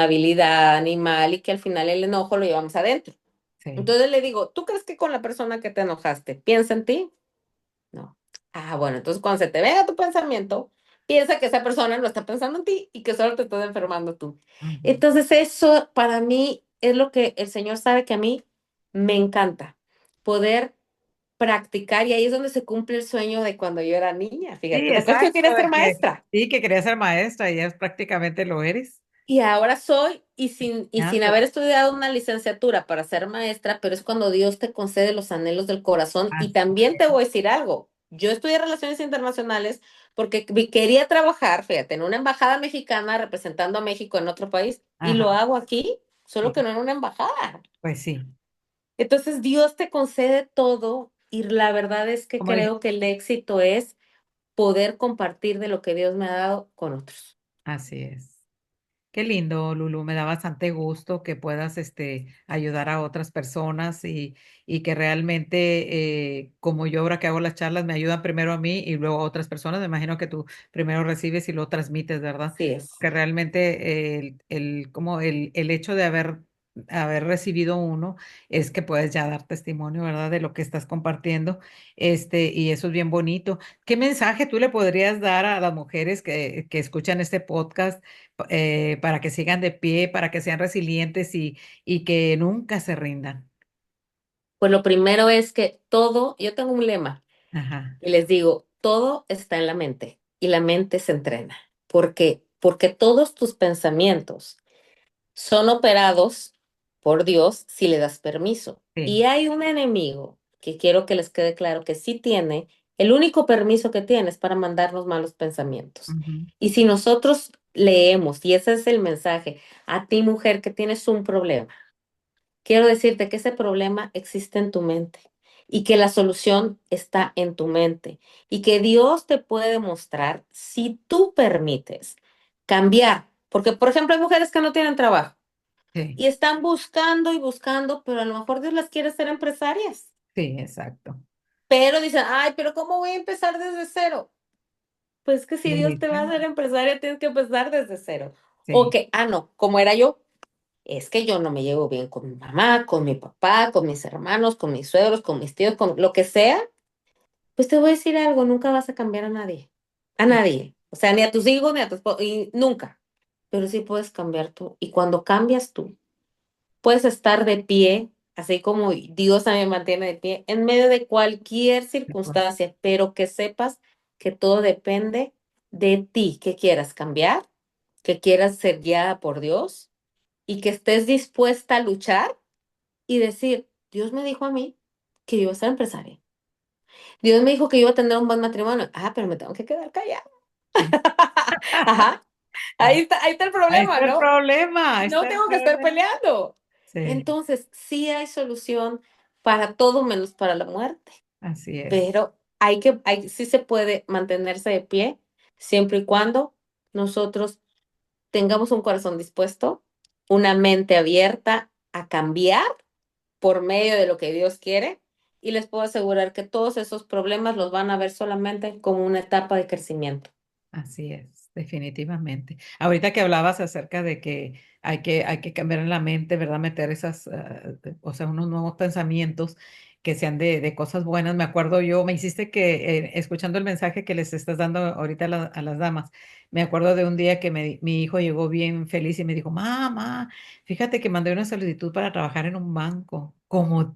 habilidad animal y que al final el enojo lo llevamos adentro. Sí. Entonces le digo, ¿tú crees que con la persona que te enojaste piensa en ti? No. Ah, bueno, entonces cuando se te venga tu pensamiento, piensa que esa persona no está pensando en ti y que solo te estás enfermando tú. Ujú. Entonces eso para mí es lo que el Señor sabe que a mí me encanta, poder practicar y ahí es donde se cumple el sueño de cuando yo era niña, Sí, fíjate, porque antes yo exacto, quería de ser que maestra. sí, que quería ser maestra y ya prácticamente lo eres. Y ahora soy, y sin Enseñando. haber estudiado una licenciatura para ser maestra, pero es cuando Dios te concede los anhelos del corazón. Y Así también te es. voy a decir algo. Yo estudié Relaciones Internacionales porque quería trabajar, fíjate, en una embajada mexicana representando a México en otro país y lo Ajá, hago aquí, solo que sí, no en una embajada. pues sí. Entonces Dios te concede todo y la verdad es que Como dije, creo que el éxito es poder compartir de lo que Dios me ha dado con otros. así es. Qué lindo, Lulu. Me da bastante gusto que puedas ayudar a otras personas y que realmente, como yo ahora que hago las charlas, me ayudan primero a mí y luego a otras personas. Me imagino que tú primero recibes y lo transmites, ¿verdad? Así es. Que realmente como el hecho de haber recibido uno es que puedes ya dar testimonio, ¿verdad? De lo que estás compartiendo. Y eso es bien bonito. ¿Qué mensaje tú le podrías dar a las mujeres que escuchan este podcast? Para que sigan de pie, para que sean resilientes y que nunca se rindan. Pues lo primero es que todo, yo tengo un lema Ajá, y les digo, todo está en la mente y la mente se entrena. ¿Por qué? Porque todos tus pensamientos son operados por Dios si le das permiso. sí. Y hay un enemigo que quiero que les quede claro que sí tiene, el único permiso que tiene es para mandarnos malos pensamientos. Ujú, Y si nosotros leemos, y ese es el mensaje, a ti mujer que tienes un problema, quiero decirte que ese problema existe en tu mente y que la solución está en tu mente y que Dios te puede mostrar si tú permites cambiar. Porque, por ejemplo, hay mujeres que no tienen trabajo sí, y están buscando y buscando, pero a lo mejor Dios las quiere ser empresarias. sí, exacto. Pero dicen, ay, pero ¿cómo voy a empezar desde cero? Pues que si Dios te va a Dedícate, hacer empresaria, tienes que empezar desde cero. O sí, que, no, como era yo, es que yo no me llevo bien con mi mamá, con mi papá, con mis hermanos, con mis suegros, con mis tíos, con lo que sea. Pues te voy a decir algo, nunca vas a cambiar a nadie. A nadie. O sea, ni a tus hijos, ni a tu esposo, y nunca. Pero sí puedes cambiar tú. Y cuando cambias tú, puedes estar de pie, así como Dios también mantiene de pie, en medio de cualquier circunstancia, pero que sepas que todo depende de ti, que quieras cambiar, que quieras ser guiada por Dios y que estés dispuesta a luchar y decir, Dios me dijo a mí que yo iba a ser empresaria. Dios me dijo que yo iba a tener un buen matrimonio. Pero me tengo que quedar callada. sí. Ajá, Ah, ahí está el ahí problema, está el ¿no? problema, ahí No está el tengo que estar problema. peleando. Sí, Entonces, sí hay solución para todo menos para la muerte, así es, pero sí se puede mantenerse de pie siempre y cuando nosotros tengamos un corazón dispuesto, una mente abierta a cambiar por medio de lo que Dios quiere. Y les puedo asegurar que todos esos problemas los van a ver solamente como una etapa de crecimiento. así es, definitivamente. Ahorita que hablabas acerca de que hay que cambiar en la mente, ¿verdad? Meter o sea, unos nuevos pensamientos que sean de cosas buenas. Me acuerdo yo, me hiciste que, escuchando el mensaje que les estás dando ahorita a las damas, me acuerdo de un día que mi hijo llegó bien feliz y me dijo, mamá, fíjate que mandé una solicitud para trabajar en un banco, como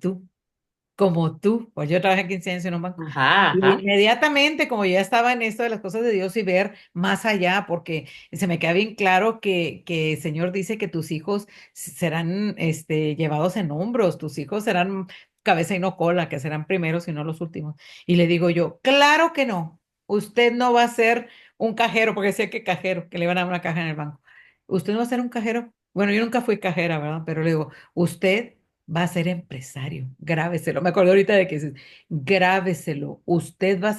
tú, pues yo trabajé 15 años en un banco. Ajá, Y ajá. inmediatamente, como ya estaba en esto de las cosas de Dios y ver más allá, porque se me queda bien claro que el Señor dice que tus hijos serán llevados en hombros, tus hijos serán cabeza y no cola, que serán primeros y no los últimos. Y le digo yo, claro que no, usted no va a ser un cajero, porque decía que cajero, que le iban a dar una caja en el banco. Usted no va a ser un cajero. Bueno, yo nunca fui cajera, ¿verdad? Pero le digo, usted va a ser empresario, grábeselo. Me acuerdo ahorita de que dices, grábeselo. Usted va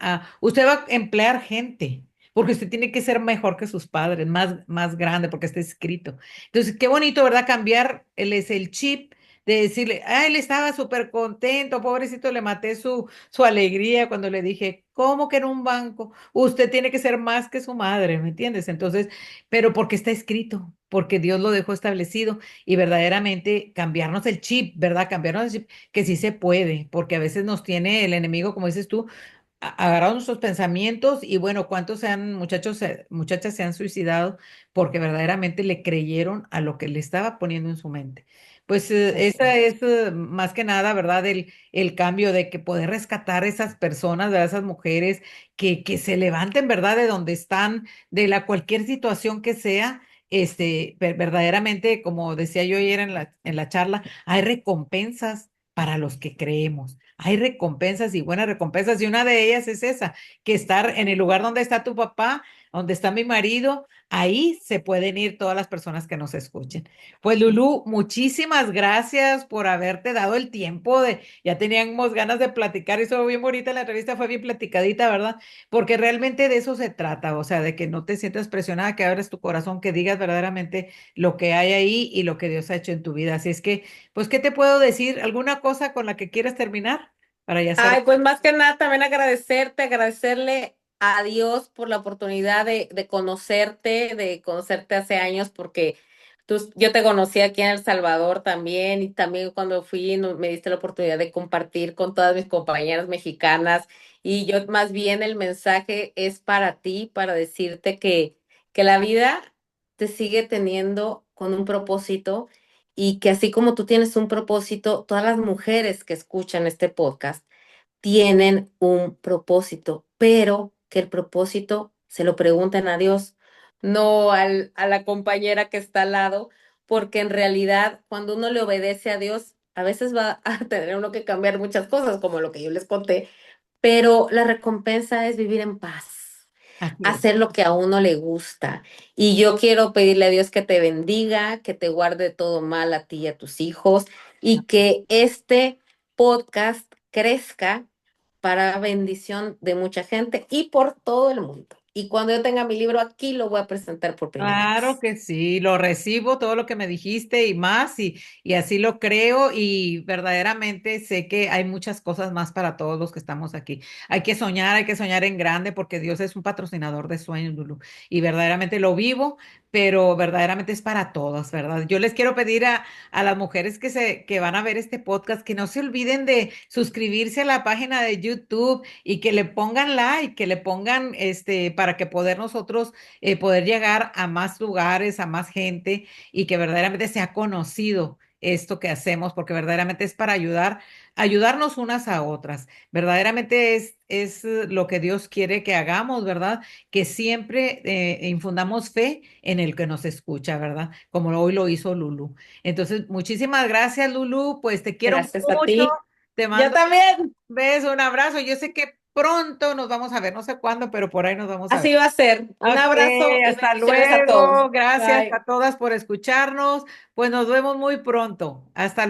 a emplear gente, porque usted tiene que ser mejor que sus padres, más grande, porque está escrito. Entonces, qué bonito, ¿verdad? Cambiar el chip de decirle, él estaba súper contento, pobrecito, le maté su alegría cuando le dije, ¿cómo que en un banco? Usted tiene que ser más que su madre, ¿me entiendes? Entonces, pero porque está escrito, porque Dios lo dejó establecido y verdaderamente cambiarnos el chip, ¿verdad? Cambiarnos el chip, que sí se puede, porque a veces nos tiene el enemigo, como dices tú, agarrados nuestros pensamientos y bueno, cuántos muchachas se han suicidado porque verdaderamente le creyeron a lo que le estaba poniendo en su mente. Pues Así esa es. es más que nada, ¿verdad? El cambio de que poder rescatar esas personas, ¿verdad? Esas mujeres que se levanten, ¿verdad? De donde están, de cualquier situación que sea. Verdaderamente, como decía yo ayer en la charla, hay recompensas para los que creemos. hay recompensas y buenas recompensas, y una de ellas es esa, que estar en el lugar donde está tu papá, donde está mi marido, ahí se pueden ir todas las personas que nos escuchen. Pues Lulú, muchísimas gracias por haberte dado el tiempo de, ya teníamos ganas de platicar, y eso bien bonita, la entrevista fue bien platicadita, ¿verdad? Porque realmente de eso se trata, o sea, de que no te sientas presionada, que abres tu corazón, que digas verdaderamente lo que hay ahí y lo que Dios ha hecho en tu vida. Así es que, pues, ¿qué te puedo decir? ¿Alguna cosa con la que quieras terminar para ya cerrar? Ay, pues más que nada también agradecerte, agradecerle a Dios por la oportunidad de conocerte hace años, porque yo te conocí aquí en El Salvador también, y también cuando fui me diste la oportunidad de compartir con todas mis compañeras mexicanas, y yo más bien el mensaje es para ti, para decirte que la vida te sigue teniendo con un propósito, y que así como tú tienes un propósito, todas las mujeres que escuchan este podcast tienen un propósito, pero que el propósito se lo pregunten a Dios, no a la compañera que está al lado, porque en realidad cuando uno le obedece a Dios, a veces va a tener uno que cambiar muchas cosas, como lo que yo les conté, pero la recompensa es vivir en paz, Así es. hacer lo que a uno le gusta. Y yo quiero pedirle a Dios que te bendiga, que te guarde todo mal a ti y a tus hijos, y que este podcast crezca para bendición de mucha gente y por todo el mundo. Y cuando yo tenga mi libro aquí, lo voy a presentar por primera Claro vez. que sí, lo recibo todo lo que me dijiste y más, y así lo creo, y verdaderamente sé que hay muchas cosas más para todos los que estamos aquí. Hay que soñar en grande porque Dios es un patrocinador de sueños, Lulu, y verdaderamente lo vivo, pero verdaderamente es para todos, ¿verdad? Yo les quiero pedir a las mujeres que van a ver este podcast que no se olviden de suscribirse a la página de YouTube y que le pongan like, que le pongan para que poder nosotros poder llegar a más lugares, a más gente, y que verdaderamente sea conocido esto que hacemos, porque verdaderamente es para ayudarnos unas a otras. Verdaderamente es lo que Dios quiere que hagamos, ¿verdad? Que siempre infundamos fe en el que nos escucha, ¿verdad? Como hoy lo hizo Lulu. Entonces, muchísimas gracias, Lulu. Pues te quiero Gracias a mucho. ti. Te Yo mando también. un beso, un abrazo. Yo sé que pronto nos vamos a ver, no sé cuándo, pero por ahí nos vamos a ver. Así va a ser. Un Ok, abrazo y hasta bendiciones a todos. luego. Gracias Bye. a todas por escucharnos. Pues nos vemos muy pronto. Hasta